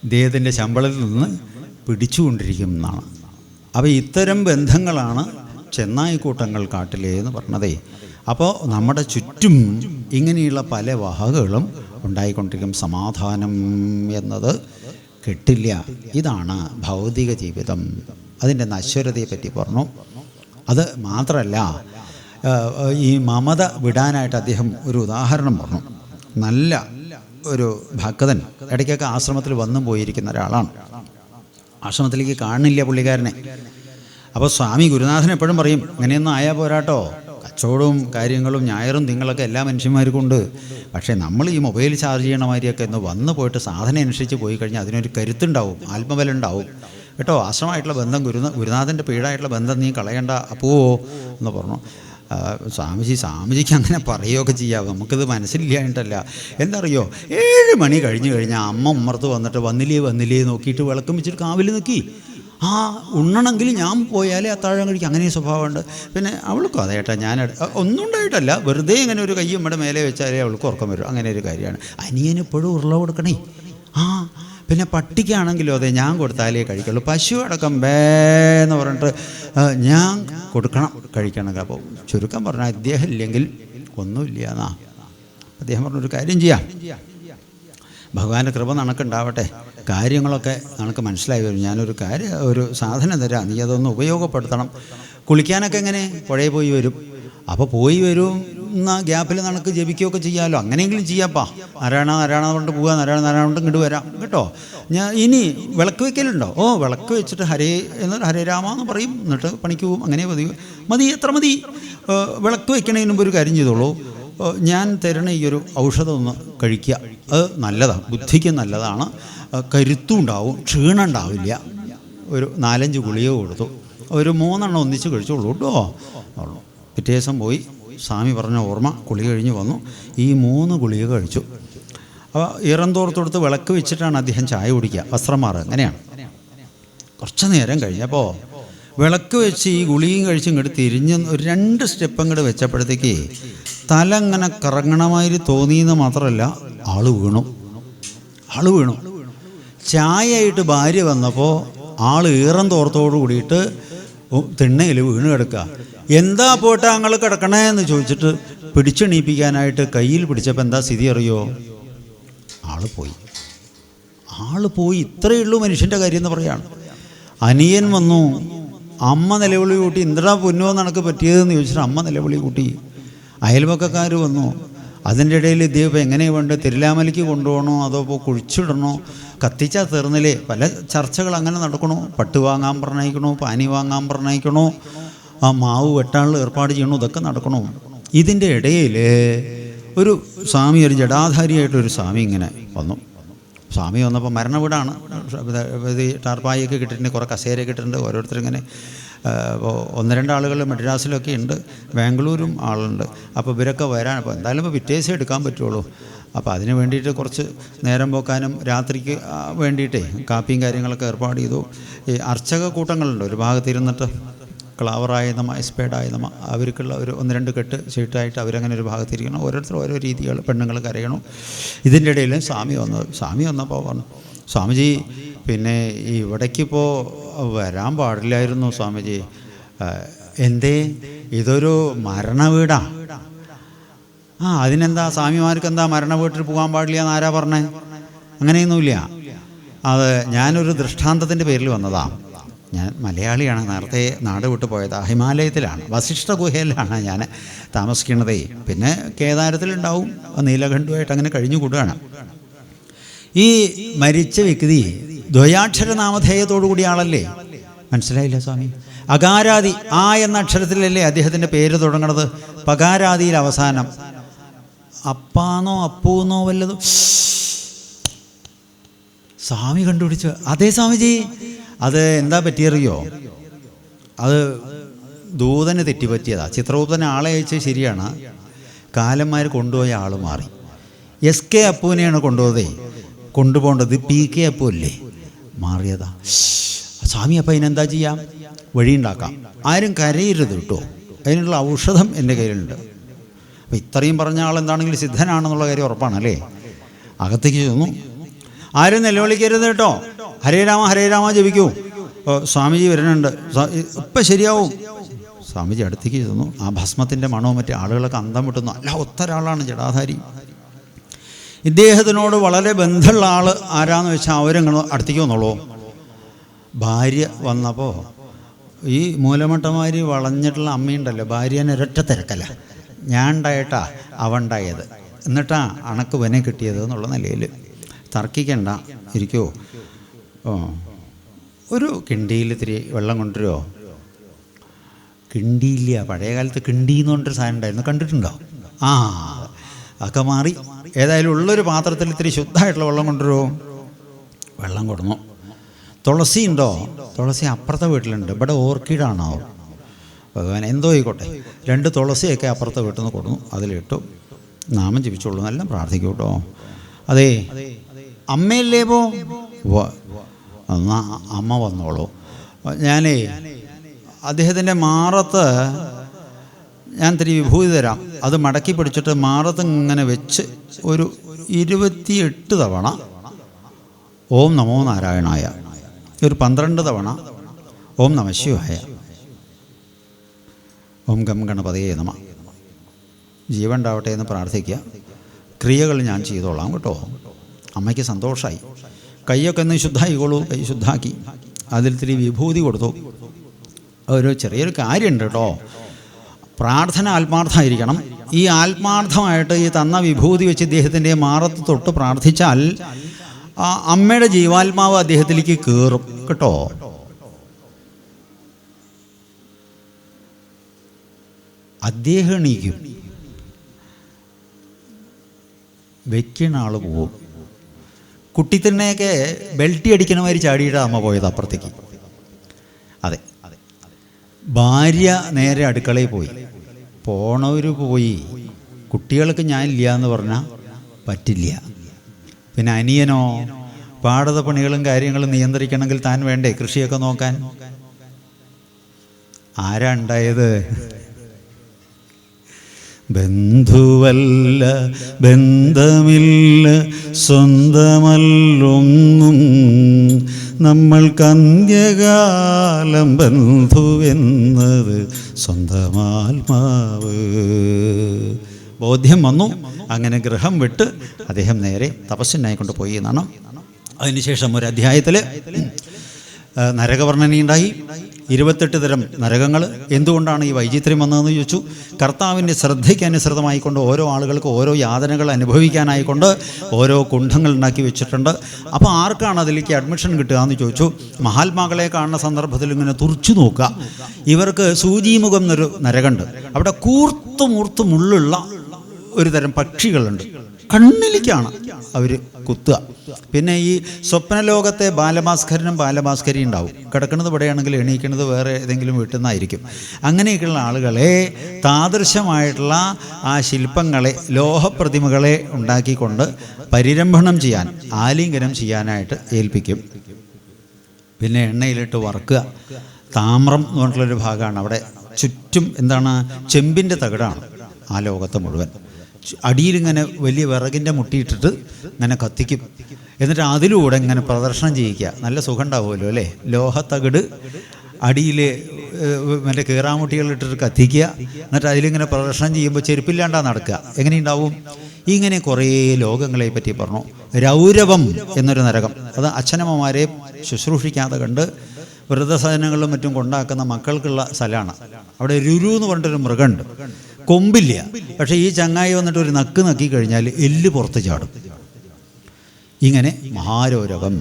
ഇദ്ദേഹത്തിൻ്റെ ശമ്പളത്തിൽ നിന്ന് പിടിച്ചുകൊണ്ടിരിക്കും എന്നാണ്. അപ്പോൾ ഇത്തരം ബന്ധങ്ങളാണ് ചെന്നായിക്കൂട്ടങ്ങൾ കാട്ടിലേ എന്ന് പറഞ്ഞതേ. അപ്പോൾ നമ്മുടെ ചുറ്റും ഇങ്ങനെയുള്ള പല വഹകളും ഉണ്ടായിക്കൊണ്ടിരിക്കും. സമാധാനം എന്നത് കിട്ടില്ല. ഇതാണ് ഭൗതിക ജീവിതം. അതിൻ്റെ നശ്വരതയെപ്പറ്റി പറഞ്ഞു. അത് മാത്രമല്ല, ഈ മമത വിടാനായിട്ട് അദ്ദേഹം ഒരു ഉദാഹരണം പറഞ്ഞു. നല്ല ഒരു ഭക്തൻ ഇടയ്ക്കൊക്കെ ആശ്രമത്തിൽ വന്നും പോയിരിക്കുന്ന ഒരാളാണ്. ആശ്രമത്തിലേക്ക് കാണുന്നില്ല പുള്ളിക്കാരനെ. അപ്പോൾ സ്വാമി ഗുരുനാഥൻ എപ്പോഴും പറയും, ഇങ്ങനെയൊന്നും ആയാൽ പോരാട്ടോ, കച്ചവടവും കാര്യങ്ങളും ഞായറും തിങ്കളൊക്കെ എല്ലാ മനുഷ്യന്മാർക്കും ഉണ്ട്. പക്ഷേ നമ്മൾ ഈ മൊബൈൽ ചാർജ് ചെയ്യണ മാതിരിയൊക്കെ ഒന്ന് വന്നു പോയിട്ട് സാധനം അനുസരിച്ച് പോയി കഴിഞ്ഞാൽ അതിനൊരു കരുത്തുണ്ടാവും, ആത്മബലം ഉണ്ടാവും കേട്ടോ. ആശ്രമമായിട്ടുള്ള ബന്ധം, ഗുരുനാഥൻ്റെ പീഠായിട്ടുള്ള ബന്ധം നീ കളയണ്ട അപ്പോ എന്ന് പറഞ്ഞു. സ്വാമിജിക്ക് അങ്ങനെ പറയുകയൊക്കെ ചെയ്യാം, നമുക്കിത് മനസ്സിലായിട്ടല്ല. എന്താ അറിയോ, 7 മണി കഴിഞ്ഞ് കഴിഞ്ഞാൽ അമ്മ ഉമ്മർത്ത് വന്നിട്ട് വന്നില്ലേ നോക്കിയിട്ട് വിളക്കം വെച്ചിട്ട് കാവിൽ നിൽക്കി. ഉണ്ണണമെങ്കിൽ ഞാൻ പോയാലേ അത്താഴം കഴിക്കും. അങ്ങനെ സ്വഭാവമുണ്ട്. പിന്നെ അവൾക്കും അതേട്ടാ, ഞാൻ ഒന്നും ഉണ്ടായിട്ടല്ല, വെറുതെ ഇങ്ങനെ ഒരു കയ്യും ഇവിടെ മേലെ വെച്ചാലേ അവൾക്ക് ഉറക്കം വരും. അങ്ങനെ ഒരു കാര്യമാണ്. അനിയന് എപ്പോഴും ഉരുള കൊടുക്കണേ. പിന്നെ പട്ടിക്കാണെങ്കിലും അതെ, ഞാൻ കൊടുത്താലേ കഴിക്കുള്ളൂ. പശു അടക്കം എന്ന് പറഞ്ഞിട്ട് ഞാൻ കൊടുക്കണം കഴിക്കണം. അപ്പോൾ ചുരുക്കം പറഞ്ഞാൽ അദ്ദേഹം ഇല്ലെങ്കിൽ ഒന്നുമില്ല എന്നാ. അദ്ദേഹം പറഞ്ഞൊരു കാര്യം ചെയ്യാം, ഭഗവാന്റെ കൃപ നിനക്കുണ്ടാവട്ടെ, കാര്യങ്ങളൊക്കെ നിനക്ക് മനസ്സിലായി വരും. ഞാനൊരു ഒരു സാധനം തരാം, നീ അതൊന്ന് ഉപയോഗപ്പെടുത്തണം. കുളിക്കാനൊക്കെ എങ്ങനെ പുഴയിൽ പോയി വരും. അപ്പോൾ പോയി വരുന്ന ഗ്യാപ്പിൽ നിനക്ക് ജപിക്കുകയൊക്കെ ചെയ്യാമല്ലോ. അങ്ങനെയെങ്കിലും ചെയ്യാപ്പാ. നാരായണ കൊണ്ട് പോവുക, നാരായണ കൊണ്ട് ഇങ്ങോട്ട് വരാം കേട്ടോ. ഞാൻ ഇനി വിളക്ക് വയ്ക്കലുണ്ടോ? വിളക്ക് വെച്ചിട്ട് ഹരേ രാമ എന്ന് പറയും, എന്നിട്ട് പണിക്ക് പോവും. അങ്ങനെ മതി, എത്ര മതി. വിളക്ക് വയ്ക്കണതിന് മുമ്പ് ഒരു കാര്യം ചെയ്തോളൂ, ഞാൻ തരണ ഈ ഒരു ഔഷധം ഒന്ന് കഴിക്കുക. അത് നല്ലതാണ്, ബുദ്ധിക്ക് നല്ലതാണ്, കരുത്തും ഉണ്ടാവും, ക്ഷീണം ഉണ്ടാവില്ല. ഒരു 4-5 ഗുളിക കൊടുത്തു. ഒരു 3 എണ്ണം ഒന്നിച്ച് കഴിച്ചോളൂ കേട്ടോ. പിറ്റേ ദിവസം പോയി സ്വാമി പറഞ്ഞ ഓർമ്മ, കുളി കഴിഞ്ഞ് വന്നു, ഈ 3 ഗുളിക കഴിച്ചു. അപ്പോൾ ഇറന്തോർത്തെടുത്ത് വിളക്ക് വെച്ചിട്ടാണ് അദ്ദേഹം ചായ കുടിക്കുക, വസ്ത്രം മാറുക. അങ്ങനെയാണ്. കുറച്ച് നേരം കഴിഞ്ഞപ്പോൾ വിളക്ക് വെച്ച് ഈ ഗുളികയും കഴിച്ച് ഇങ്ങോട്ട് തിരിഞ്ഞ് ഒരു 2 സ്റ്റെപ്പ് അങ്ങോട്ട് വെച്ചപ്പോഴത്തേക്ക് തല ഇങ്ങനെ കറങ്ങണമാതിരി തോന്നിയെന്ന് മാത്രമല്ല, ആള് വീണു. ചായയായിട്ട് ഭാര്യ വന്നപ്പോൾ ആൾ ഈറന്തോർത്തോടു കൂടിയിട്ട് തിണ്ണയിൽ വീണ് കിടക്കുക. എന്താ പോട്ടെ ഞങ്ങൾ കിടക്കണേ എന്ന് ചോദിച്ചിട്ട് പിടിച്ചെണീപ്പിക്കാനായിട്ട് കയ്യിൽ പിടിച്ചപ്പോൾ എന്താ സ്ഥിതി അറിയോ? ആള് പോയി. ഇത്രയേ ഉള്ളൂ മനുഷ്യൻ്റെ കാര്യം എന്ന് പറയാണ്. അനിയൻ വന്നു, അമ്മ നിലവിളി കൂട്ടി, എന്താ പൊന്നോ നിനക്ക് പറ്റിയതെന്ന് ചോദിച്ചിട്ട് അമ്മ നിലവിളി കൂട്ടി. അയൽപക്കക്കാർ വന്നു. അതിൻ്റെ ഇടയിൽ ഇദ്ദേഹം എങ്ങനെയാണ് വേണ്ടത്, തിരുലാമലയ്ക്ക് കൊണ്ടുപോകണോ അതോ ഇപ്പോൾ കുഴിച്ചിടണോ, കത്തിച്ചാൽ തീർന്നില്ലേ, പല ചർച്ചകൾ അങ്ങനെ നടക്കണോ. പട്ട് വാങ്ങാൻ പറഞ്ഞയക്കണോ, പാനി വാങ്ങാൻ പറഞ്ഞയക്കണോ, മാവ് വെട്ടാനുള്ള ഏർപ്പാട് ചെയ്യണോ, ഇതൊക്കെ നടക്കണോ. ഇതിൻ്റെ ഇടയിൽ ഒരു സ്വാമി, ഒരു ജടാധാരിയായിട്ടൊരു സ്വാമി ഇങ്ങനെ വന്നു. സ്വാമി വന്നപ്പോൾ മരണ വീടാണ്, ടാർപ്പായൊക്കെ കിട്ടിയിട്ടുണ്ട്, കുറേ കസേരയൊക്കെ ഇട്ടിട്ടുണ്ട്. ഓരോരുത്തരിങ്ങനെ ഇപ്പോൾ 1-2 ആളുകൾ മദ്രാസിലൊക്കെ ഉണ്ട്, ബാംഗ്ലൂരും ആളുണ്ട്. അപ്പോൾ ഇവരൊക്കെ വരാൻ അപ്പോൾ എന്തായാലും ഇപ്പോൾ പിറ്റേഴ്സേ എടുക്കാൻ പറ്റുള്ളൂ. അപ്പോൾ അതിന് വേണ്ടിയിട്ട് കുറച്ച് നേരം പോക്കാനും രാത്രിക്ക് വേണ്ടിയിട്ടേ കാപ്പിയും കാര്യങ്ങളൊക്കെ ഏർപ്പാട് ചെയ്തു. ഈ അർച്ചക കൂട്ടങ്ങളുണ്ട്, ഒരു ഭാഗത്തിരുന്നിട്ട് ക്ലാവറായ നമ്മ എസ്പേഡായ നമ്മ അവർക്കുള്ള ഒരു 1-2 കെട്ട് ചീട്ടായിട്ട് അവരങ്ങനെ ഒരു ഭാഗത്തിരിക്കണം. ഓരോരുത്തർ ഓരോ രീതികൾ, പെണ്ണുങ്ങൾ കരയണം. ഇതിൻ്റെ ഇടയിൽ സ്വാമി വന്നപ്പോൾ പറഞ്ഞു, സ്വാമിജി പിന്നെ ഇവിടേക്കിപ്പോൾ വരാൻ പാടില്ലായിരുന്നു സ്വാമിജി. എന്തേ? ഇതൊരു മരണ വീടാ. അതിനെന്താ സ്വാമിമാർക്ക് എന്താ മരണ വീട്ടിൽ പോകാൻ പാടില്ല എന്ന് ആരാ പറഞ്ഞേ? അങ്ങനെയൊന്നുമില്ല. അത് ഞാനൊരു ദൃഷ്ടാന്തത്തിൻ്റെ പേരിൽ വന്നതാ. ഞാൻ മലയാളിയാണ്, നേരത്തെ നാട് വിട്ടു പോയത്. ഹിമാലയത്തിലാണ്, വസിഷ്ഠ ഗുഹയിലാണ് ഞാൻ താമസിക്കുന്നതേ. പിന്നെ കേദാരത്തിലുണ്ടാവും, നീലകണ്ഠുമായിട്ട് അങ്ങനെ കഴിഞ്ഞു കൂടുകയാണ്. ഈ മരിച്ച വ്യക്തി ദ്വയാക്ഷര നാമധേയത്തോടു കൂടിയ ആളല്ലേ? മനസ്സിലായില്ല സ്വാമി? അകാരാദി ആ എന്ന അക്ഷരത്തിലല്ലേ അദ്ദേഹത്തിൻ്റെ പേര് തുടങ്ങണത്. പകാരാദിയിൽ അവസാനം അപ്പാന്നോ അപ്പൂന്നോ വല്ലതും സ്വാമി കണ്ടുപിടിച്ചു. അതേ സ്വാമിജി, അത് എന്താ പറ്റിയറിയോ? അത് ദൂതന് തെറ്റിപ്പറ്റിയതാ. ചിത്രഗുപ്തന് ആളെ അയച്ചത് ശരിയാണ്, കാലന്മാർ കൊണ്ടുപോയ ആൾ മാറി. SK അപ്പൂനെയാണ് കൊണ്ടുപോകേണ്ടത്, PK അപ്പു അല്ലേ, മാറിയതാ. സ്വാമി അപ്പം അതിനെന്താ ചെയ്യാം? വഴിയുണ്ടാക്കാം. ആരും കരയരുത് കേട്ടോ, അതിനുള്ള ഔഷധം എൻ്റെ കയ്യിലുണ്ട്. അപ്പം ഇത്രയും പറഞ്ഞ ആളെന്താണെങ്കിലും സിദ്ധനാണെന്നുള്ള കാര്യം ഉറപ്പാണല്ലേ. അകത്തേക്ക് ചെന്നു. ആരും നിലവിളിക്കരുത് കേട്ടോ, ഹരേ രാമ ഹരേ രാമ ജപിക്കൂ. സ്വാമിജി വരുന്നുണ്ട്, ഇപ്പം ശരിയാവും. സ്വാമിജി അടുത്തേക്ക് ചെന്നു. ആ ഭസ്മത്തിൻ്റെ മണവും മറ്റേ ആളുകളൊക്കെ അന്തം വിട്ടുന്നു. അല്ല, ഒത്തൊരാളാണ് ജടാധാരി. ഇദ്ദേഹത്തിനോട് വളരെ ബന്ധമുള്ള ആൾ ആരാന്ന് വെച്ചാൽ അവരങ്ങനെ അടുത്തേക്ക് വന്നോളൂ. ഭാര്യ വന്നപ്പോൾ ഈ മൂലമട്ടമാരി വളഞ്ഞിട്ടുള്ള അമ്മയുണ്ടല്ലോ, ഭാര്യനെ ഒരൊറ്റ തിരക്കല്ല. ഞാൻ ഉണ്ടായിട്ടാ അവണ്ടായത്, എന്നിട്ടാ അണക്ക് വനെ കിട്ടിയത് എന്നുള്ള നിലയിൽ തർക്കിക്കണ്ട, ഇരിക്കുമോ? ഒരു കിണ്ടിയിൽ ഇത്തിരി വെള്ളം കൊണ്ടുവരുമോ? കിണ്ടിയില്ല, പഴയ കാലത്ത് കിണ്ടി എന്ന് പറഞ്ഞൊരു സാധനം ഉണ്ടായിരുന്നു, കണ്ടിട്ടുണ്ടോ? അതൊക്കെ മാറി. ഏതായാലും ഉള്ളൊരു പാത്രത്തിൽ ഇത്തിരി ശുദ്ധമായിട്ടുള്ള വെള്ളം കൊണ്ടുവരുമോ? വെള്ളം കൊടുന്നു. തുളസി ഉണ്ടോ? തുളസി അപ്പുറത്തെ വീട്ടിലുണ്ട്. ഇവിടെ ഓർക്കിഡാണോ? ഭഗവാൻ എന്തോ ആയിക്കോട്ടെ. 2 തുളസിയൊക്കെ അപ്പുറത്തെ വീട്ടിൽ നിന്ന് കൊടുന്നു. അതിലിട്ടു. നാമം ജപിച്ചോളൂ, എല്ലാം പ്രാർത്ഥിക്കൂ കേട്ടോ. അതെ, അമ്മയല്ലേ പോ? എന്നാ അമ്മ വന്നോളൂ. ഞാനേ അദ്ദേഹത്തിൻ്റെ മാറത്ത് ഞാൻ ഇത്തിരി വിഭൂതി തരാം. അത് മടക്കി പിടിച്ചിട്ട് മാറത്ത് ഇങ്ങനെ വെച്ച് ഒരു 28 തവണ ഓം നമോ നാരായണായ, ഒരു 12 തവണ ഓം നമഃ ശിവായ, ഓം ഗം ഗണപതയേ നമഃ, ജീവൻ ഉണ്ടാവട്ടെ എന്ന് പ്രാർത്ഥിക്കുക. ക്രിയകൾ ഞാൻ ചെയ്തോളാം കേട്ടോ. അമ്മയ്ക്ക് സന്തോഷമായി. കൈയൊക്കെ ഒന്ന് ശുദ്ധായിക്കോളൂ. കൈ ശുദ്ധാക്കി അതിൽ ഇത്തിരി വിഭൂതി കൊടുത്തു. ഒരു ചെറിയൊരു കാര്യമുണ്ട് കേട്ടോ, പ്രാർത്ഥന ആത്മാർത്ഥമായിരിക്കണം. ഈ ആത്മാർത്ഥമായിട്ട് ഈ തന്ന വിഭൂതി വെച്ച് ഇദ്ദേഹത്തിൻ്റെ മാറത്ത് തൊട്ട് പ്രാർത്ഥിച്ചാൽ ആ അമ്മയുടെ ജീവാത്മാവ് അദ്ദേഹത്തിലേക്ക് കയറും കേട്ടോ. അദ്ദേഹം എണീക്കും, വെക്കണ ആൾ പോവും. കുട്ടിത്തന്നെയൊക്കെ ബെൽറ്റി അടിക്കണമാതിരി ചാടിയിട്ടാണ് അമ്മ പോയത് അപ്പുറത്തേക്ക്. അതെ, ഭാര്യ നേരെ അടുക്കളയിൽ പോയി. പോണവർ പോയി. കുട്ടികൾക്ക് ഞാനില്ല എന്ന് പറഞ്ഞാൽ പറ്റില്ല. പിന്നെ അനിയനോ? പാടത പണികളും കാര്യങ്ങളും നിയന്ത്രിക്കണമെങ്കിൽ താൻ വേണ്ടേ കൃഷിയൊക്കെ നോക്കാൻ? ആരാ ഉണ്ടായത്? ബന്ധുവല്ല, ബന്ധമില്ല, സ്വന്തമല്ലൊന്നും, നമ്മൾക്കന്ത്യകാലം ബന്ധുവെന്നത് സ്വന്തമാത്മാവ്. ബോധ്യം വന്നു. അങ്ങനെ ഗൃഹം വിട്ട് അദ്ദേഹം നേരെ തപസ്സിനായിക്കൊണ്ട് പോയി എന്നാണ്. അതിനുശേഷം ഒരു അധ്യായത്തിൽ നരകവർണ്ണനയുണ്ടായി. 28 തരം നരകങ്ങൾ. എന്തുകൊണ്ടാണ് ഈ വൈചിത്ര്യം വന്നതെന്ന് ചോദിച്ചു. കർത്താവിൻ്റെ ശ്രദ്ധയ്ക്ക് അനുസൃതമായിക്കൊണ്ട് ഓരോ ആളുകൾക്ക് ഓരോ യാതനകൾ അനുഭവിക്കാനായിക്കൊണ്ട് ഓരോ കുണ്ഠങ്ങൾ ഉണ്ടാക്കി വെച്ചിട്ടുണ്ട്. അപ്പോൾ ആർക്കാണ് അതിലേക്ക് അഡ്മിഷൻ കിട്ടുക എന്ന് ചോദിച്ചു. മഹാത്മാക്കളെ കാണുന്ന സന്ദർഭത്തിൽ ഇങ്ങനെ തുറച്ചു നോക്കുക. ഇവർക്ക് സൂചിമുഖം എന്നൊരു നരകമുണ്ട്. അവിടെ കൂർത്തുമൂർത്ത് മുള്ളുള്ള ഒരു തരം പക്ഷികളുണ്ട്. കണ്ണിലേക്കാണ് അവർ കുത്തുക. പിന്നെ ഈ സ്വപ്നലോകത്തെ ബാലഭാസ്കരനും ബാലഭാസ്കരി ഉണ്ടാവും. കിടക്കുന്നത് ഇവിടെയാണെങ്കിൽ എണീക്കുന്നത് വേറെ ഏതെങ്കിലും വീട്ടിൽ നിന്നായിരിക്കും. അങ്ങനെയൊക്കെയുള്ള ആളുകളെ താദൃശമായിട്ടുള്ള ആ ശില്പങ്ങളെ, ലോഹപ്രതിമകളെ ഉണ്ടാക്കിക്കൊണ്ട് പരിരംഭണം ചെയ്യാൻ, ആലിംഗനം ചെയ്യാനായിട്ട് ഏൽപ്പിക്കും. പിന്നെ എണ്ണയിലിട്ട് വറുക്കുക. താമ്രം എന്ന് പറഞ്ഞിട്ടുള്ളൊരു ഭാഗമാണ്. അവിടെ ചുറ്റും എന്താണ്, ചെമ്പിൻ്റെ തകിടാണ് ആ ലോകത്ത് മുഴുവൻ. അടിയിലിങ്ങനെ വലിയ വിറകിൻ്റെ മുട്ടിയിട്ടിട്ട് ഇങ്ങനെ കത്തിക്കും. എന്നിട്ട് അതിലൂടെ ഇങ്ങനെ പ്രദർശനം ചെയ്യിക്കുക. നല്ല സുഖം ഉണ്ടാവുമല്ലോ അല്ലേ? ലോഹത്തകിട് അടിയിൽ മറ്റേ കീറാമുട്ടികളിട്ടിട്ട് കത്തിക്കുക. എന്നിട്ട് അതിലിങ്ങനെ പ്രദർശനം ചെയ്യുമ്പോൾ ചെരുപ്പില്ലാണ്ടാ നടക്കുക. എങ്ങനെയുണ്ടാവും? ഇങ്ങനെ കുറേ ലോകങ്ങളെ പറ്റി പറഞ്ഞു. രൗരവം എന്നൊരു നരകം, അത് അച്ഛനമ്മമാരെ ശുശ്രൂഷിക്കാതെ കണ്ട് വൃദ്ധസദനങ്ങളും മറ്റും കൊണ്ടാക്കുന്ന മക്കൾക്കുള്ള സ്ഥലമാണ്. അവിടെ രുരു എന്ന് പറഞ്ഞിട്ടൊരു മൃഗമുണ്ട്, കൊമ്പില്ല. പക്ഷേ ഈ ചങ്ങായി വന്നിട്ട് ഒരു നക്ക് നക്കി കഴിഞ്ഞാൽ എല്ല് പുറത്ത് ചാടും. ഇങ്ങനെ മഹാരോരകം.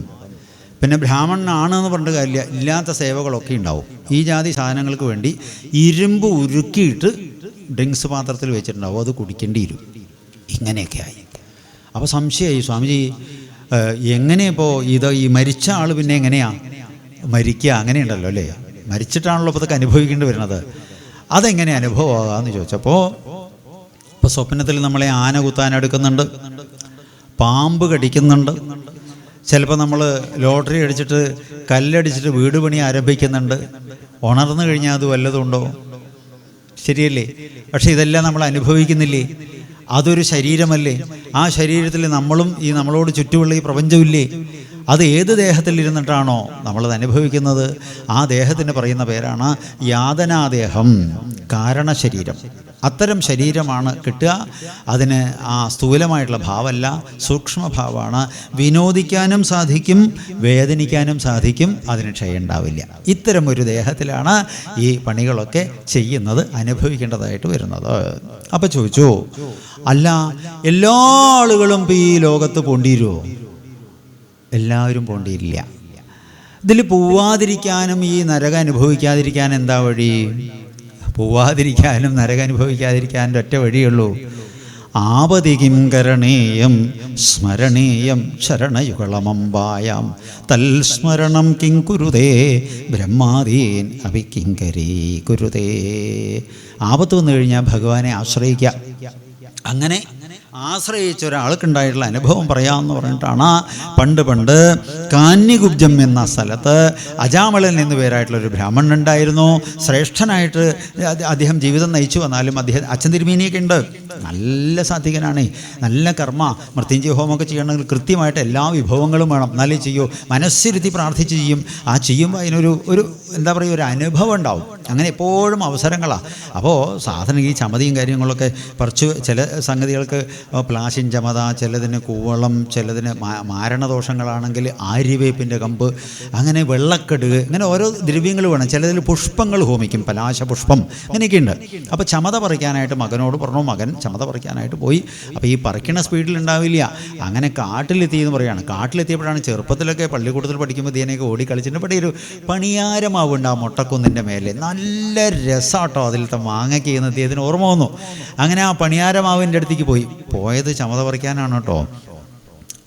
പിന്നെ ബ്രാഹ്മണനാണെന്ന് പറഞ്ഞിട്ട് കാര്യമില്ല, ഇല്ലാത്ത സേവകളൊക്കെ ഉണ്ടാവും. ഈ ജാതി സാധനങ്ങൾക്ക് വേണ്ടി ഇരുമ്പ് ഉരുക്കിയിട്ട് ഡ്രിങ്ക്സ് പാത്രത്തിൽ വെച്ചിട്ടുണ്ടാവും, അത് കുടിക്കേണ്ടി വരും. ഇങ്ങനെയൊക്കെ ആയി. അപ്പോൾ സംശയമായി, സ്വാമിജി എങ്ങനെ ഇപ്പോൾ ഈ മരിച്ച ആൾ പിന്നെ എങ്ങനെയാണ് മരിക്കുക? അങ്ങനെയുണ്ടല്ലോ അല്ലേ, മരിച്ചിട്ടാണല്ലോ അപ്പോൾ ഇതൊക്കെ അനുഭവിക്കേണ്ടി വരുന്നത്. അതെങ്ങനെ അനുഭവമാകാമെന്ന് ചോദിച്ചപ്പോൾ, ഇപ്പോൾ സ്വപ്നത്തിൽ നമ്മളെ ആന കുത്താൻ എടുക്കുന്നുണ്ട്, പാമ്പ് കടിക്കുന്നുണ്ട്, ചിലപ്പോൾ നമ്മൾ ലോട്ടറി അടിച്ചിട്ട് കല്ലടിച്ചിട്ട് വീട് പണി ആരംഭിക്കുന്നുണ്ട്. ഉണർന്നു കഴിഞ്ഞാൽ അത് വല്ലതുണ്ടോ? ശരിയല്ലേ? പക്ഷെ ഇതെല്ലാം നമ്മൾ അനുഭവിക്കുന്നില്ലേ? അതൊരു ശരീരമല്ലേ? ആ ശരീരത്തിൽ നമ്മളും ഈ നമ്മളോട് ചുറ്റുമുള്ള ഈ പ്രപഞ്ചമില്ലേ? അത് ഏത് ദേഹത്തിലിരുന്നിട്ടാണോ നമ്മളത് അനുഭവിക്കുന്നത്, ആ ദേഹത്തിന് പറയുന്ന പേരാണ് യാതനാദേഹം, കാരണശരീരം. അത്തരം ശരീരമാണ് കിട്ടുക. അതിന് ആ സ്ഥൂലമായിട്ടുള്ള ഭാവമല്ല, സൂക്ഷ്മഭാവമാണ്. വിനോദിക്കാനും സാധിക്കും, വേദനിക്കാനും സാധിക്കും, അതിന് ക്ഷയമുണ്ടാവില്ല. ഇത്തരം ഒരു ദേഹത്തിലാണ് ഈ പണികളൊക്കെ ചെയ്യുന്നത്, അനുഭവിക്കേണ്ടതായിട്ട് വരുന്നത്. അപ്പം ചോദിച്ചു, അല്ല എല്ലാ ആളുകളും ഇപ്പോൾ ഈ ലോകത്ത് പോണ്ടിരുമോ? എല്ലാവരും പോണ്ടിയില്ല. ഇതിൽ പോവാതിരിക്കാനും ഈ നരകം അനുഭവിക്കാതിരിക്കാൻ എന്താ വഴി? പോവാതിരിക്കാനും നരകം അനുഭവിക്കാതിരിക്കാനും ഒറ്റ വഴിയുള്ളൂ. ആപതികിം കരണീയം സ്മരണീയം ശരണയുഗളമമ്പായാം തൽസ്മരണം കിം കുരുതേ ബ്രഹ്മാദീൻ അഭികിങ്കരീ കുരുതേ. ആപത്ത് വന്നു കഴിഞ്ഞാൽ ഭഗവാനെ ആശ്രയിക്കുക. അങ്ങനെ ആശ്രയിച്ച ഒരാൾക്കുണ്ടായിട്ടുള്ള അനുഭവം പറയാമെന്ന് പറഞ്ഞിട്ടാണ് പണ്ട് കാന്യകുബ്ജം എന്ന സ്ഥലത്ത് അജാമളൻ എന്നു പേരായിട്ടുള്ളൊരു ബ്രാഹ്മണൻ ഉണ്ടായിരുന്നു. ശ്രേഷ്ഠനായിട്ട് അദ്ദേഹം ജീവിതം നയിച്ചു വന്നാലും അച്ഛൻ തിരുമേനിയൊക്കെ ഉണ്ട്. നല്ല സാത്വികനാണ്, നല്ല കർമ്മ, മൃത്യുഞ്ജയ ഹോമമൊക്കെ ചെയ്യണമെങ്കിൽ കൃത്യമായിട്ട് എല്ലാ വിഭവങ്ങളും വേണം, എന്നാലേ ചെയ്യൂ. മനസ്സിരുത്തി പ്രാർത്ഥിച്ച് ചെയ്യും. ആ ചെയ്യുമ്പോൾ അതിനൊരു എന്താ പറയുക, ഒരു അനുഭവം ഉണ്ടാവും. അങ്ങനെ എപ്പോഴും അവസരങ്ങളാണ്. അപ്പോൾ സാധനം ഈ ചമതിയും കാര്യങ്ങളൊക്കെ പറിച്ച് ചില സംഗതികൾക്ക് പ്ലാശിൻ ചമത, ചിലതിന് കൂവളം, ചിലതിന് മാരണദോഷങ്ങളാണെങ്കിൽ ആര്യവേപ്പിൻ്റെ കമ്പ്, അങ്ങനെ വെള്ളക്കടുക്, ഇങ്ങനെ ഓരോ ദ്രവ്യങ്ങൾ വേണം. ചിലതിൽ പുഷ്പങ്ങൾ ഹോമിക്കും, പലാശ പുഷ്പം, അങ്ങനെയൊക്കെയുണ്ട്. അപ്പോൾ ചമത പറിക്കാനായിട്ട് മകനോട് പറഞ്ഞു. മകൻ ചമത പറിക്കാനായിട്ട് പോയി. അപ്പോൾ ഈ പറിക്കണ സ്പീഡിലുണ്ടാവില്ല. അങ്ങനെ കാട്ടിലെത്തിയെന്ന് പറയുകയാണ്. കാട്ടിലെത്തിയപ്പോഴാണ്, ചെറുപ്പത്തിലൊക്കെ പള്ളിക്കൂടത്തിൽ പഠിക്കുമ്പോൾ ഇതിനെയൊക്കെ ഓടിക്കളിച്ചിട്ട് ഇവിടെ ഒരു പണിയാരമാവുണ്ട് ആ മൊട്ടക്കുന്നിൻ്റെ മേലെ. നല്ല രസമാട്ടോ അതിലത്തെ മാങ്ങയ്ക്ക് ചെയ്യുന്നത്. ഇതിന് ഓർമ്മ വന്നു. അങ്ങനെ ആ പണിയാരമാവിൻ്റെ അടുത്തേക്ക് പോയത് ചമത പറിക്കാനാണ് കേട്ടോ.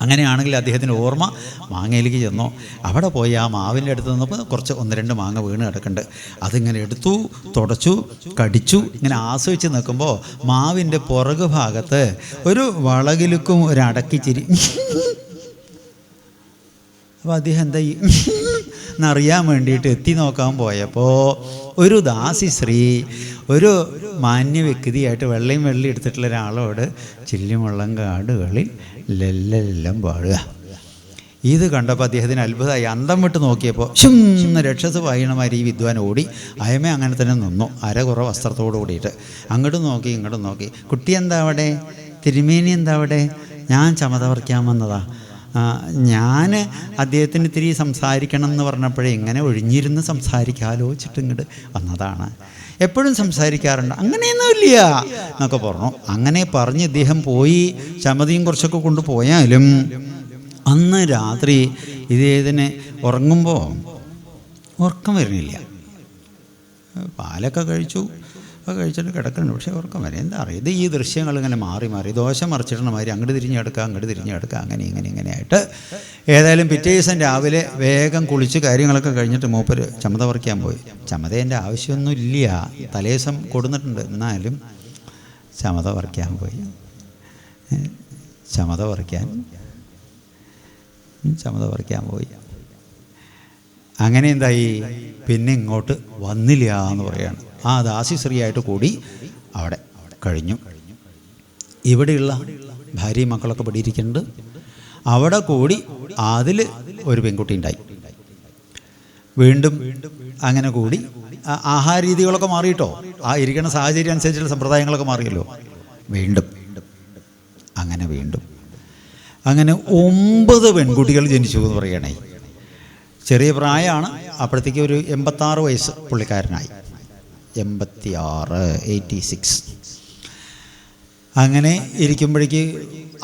അങ്ങനെയാണെങ്കിൽ അദ്ദേഹത്തിൻ്റെ ഓർമ്മ മാങ്ങയിലേക്ക് ചെന്നു. അവിടെ പോയി ആ മാവിൻ്റെ അടുത്ത് നിന്നപ്പോൾ കുറച്ച് 1-2 മാങ്ങ വീണ് കിടക്കുന്നുണ്ട്. അതിങ്ങനെ എടുത്തു, തുടച്ചു, കടിച്ചു, ഇങ്ങനെ ആസ്വദിച്ച് നിൽക്കുമ്പോൾ മാവിൻ്റെ പുറകു ഭാഗത്ത് ഒരു വളകിലുക്കും ഒരു അടക്കിച്ചിരി. അപ്പോൾ അദ്ദേഹം എന്താ എന്നറിയാൻ വേണ്ടിയിട്ട് എത്തി നോക്കാൻ പോയപ്പോൾ ഒരു ദാസി സ്ത്രീ ഒരു മാന്യ വ്യക്തിയായിട്ട് വെള്ളയും വെള്ളി എടുത്തിട്ടുള്ള ഒരാളോട് ചില്ലിമുള്ളം കാടുകളിൽ ലെല്ലെല്ലാം പാടുക. ഇത് കണ്ടപ്പോൾ അദ്ദേഹത്തിന് അത്ഭുതമായി. അന്തം വിട്ട് നോക്കിയപ്പോൾ രക്ഷസ് വായണമാരി ഈ വിദ്വാൻ ഓടി. അയമേ അങ്ങനെ തന്നെ നിന്നു, അരകുറ വസ്ത്രത്തോട് കൂടിയിട്ട്. അങ്ങോട്ടും നോക്കി ഇങ്ങോട്ടും നോക്കി. കുട്ടി എന്താ അവിടെ? തിരുമേനി എന്താ അവിടെ? ഞാൻ ചമത പറിക്കാൻ വന്നതാ. ഞാൻ അദ്ദേഹത്തിന് ഇത്തിരി സംസാരിക്കണം എന്ന് പറഞ്ഞപ്പോഴേ ഇങ്ങനെ ഒഴിഞ്ഞിരുന്ന് സംസാരിക്കാലോചിച്ചിട്ട് ഇങ്ങോട്ട് വന്നതാണ്. എപ്പോഴും സംസാരിക്കാറുണ്ട്? അങ്ങനെയൊന്നുമില്ല എന്നൊക്കെ പറഞ്ഞു. അങ്ങനെ പറഞ്ഞ് ഇദ്ദേഹം പോയി. ചമതിയും കുറച്ചൊക്കെ കൊണ്ടുപോയാലും അന്ന് രാത്രി ഇദ്ദേഹത്തിന് ഉറങ്ങുമ്പോൾ ഉറക്കം വരുന്നില്ല. പാലൊക്കെ കഴിച്ചു, ഒക്കെ കഴിച്ചിട്ട് കിടക്കുന്നുണ്ട്. പക്ഷേ ഉറക്കം വരെ എന്താ അറിയാം, ഇത് ഈ ദൃശ്യങ്ങൾ ഇങ്ങനെ മാറി മാറി ദോശ മറിച്ചിടണ മാതിരി അങ്ങോട്ട് തിരിഞ്ഞ് കിടക്കുക, അങ്ങോട്ട് തിരിഞ്ഞ് കിടക്കുക, അങ്ങനെ ആയിട്ട് ഏതായാലും പിറ്റേ ദിവസം രാവിലെ വേഗം കുളിച്ച് കാര്യങ്ങളൊക്കെ കഴിഞ്ഞിട്ട് മൂപ്പര് ചമത പറിക്കാൻ പോയി. ചമതേൻ്റെ ആവശ്യമൊന്നുമില്ല, തലേദിവസം കൊടുത്തിട്ടുണ്ട്, എന്നാലും ചമത പറിക്കാൻ പോയി. ചമത പറിക്കാൻ പോയി. അങ്ങനെ എന്തായി, പിന്നെ ഇങ്ങോട്ട് വന്നില്ല എന്ന് പറയാണ്. ആ ദാസി സ്ത്രീയായിട്ട് കൂടി അവിടെ കഴിഞ്ഞു. ഇവിടെയുള്ള ഭാര്യയും മക്കളൊക്കെ ഇവിടെ ഇരിക്കുന്നുണ്ട്. അവിടെ കൂടി അതിൽ ഒരു പെൺകുട്ടി ഉണ്ടായി. വീണ്ടും അങ്ങനെ കൂടി ആഹാര രീതികളൊക്കെ മാറിയിട്ടോ, ആ ഇരിക്കുന്ന സാഹചര്യം അനുസരിച്ചുള്ള സമ്പ്രദായങ്ങളൊക്കെ മാറിയല്ലോ. വീണ്ടും അങ്ങനെ 9 പെൺകുട്ടികൾ ജനിച്ചു എന്ന് പറയണേ. ചെറിയ പ്രായമാണ്. അപ്പോഴത്തേക്ക് ഒരു 86 വയസ്സ് പുള്ളിക്കാരനായി. 86 അങ്ങനെ ഇരിക്കുമ്പോഴേക്ക്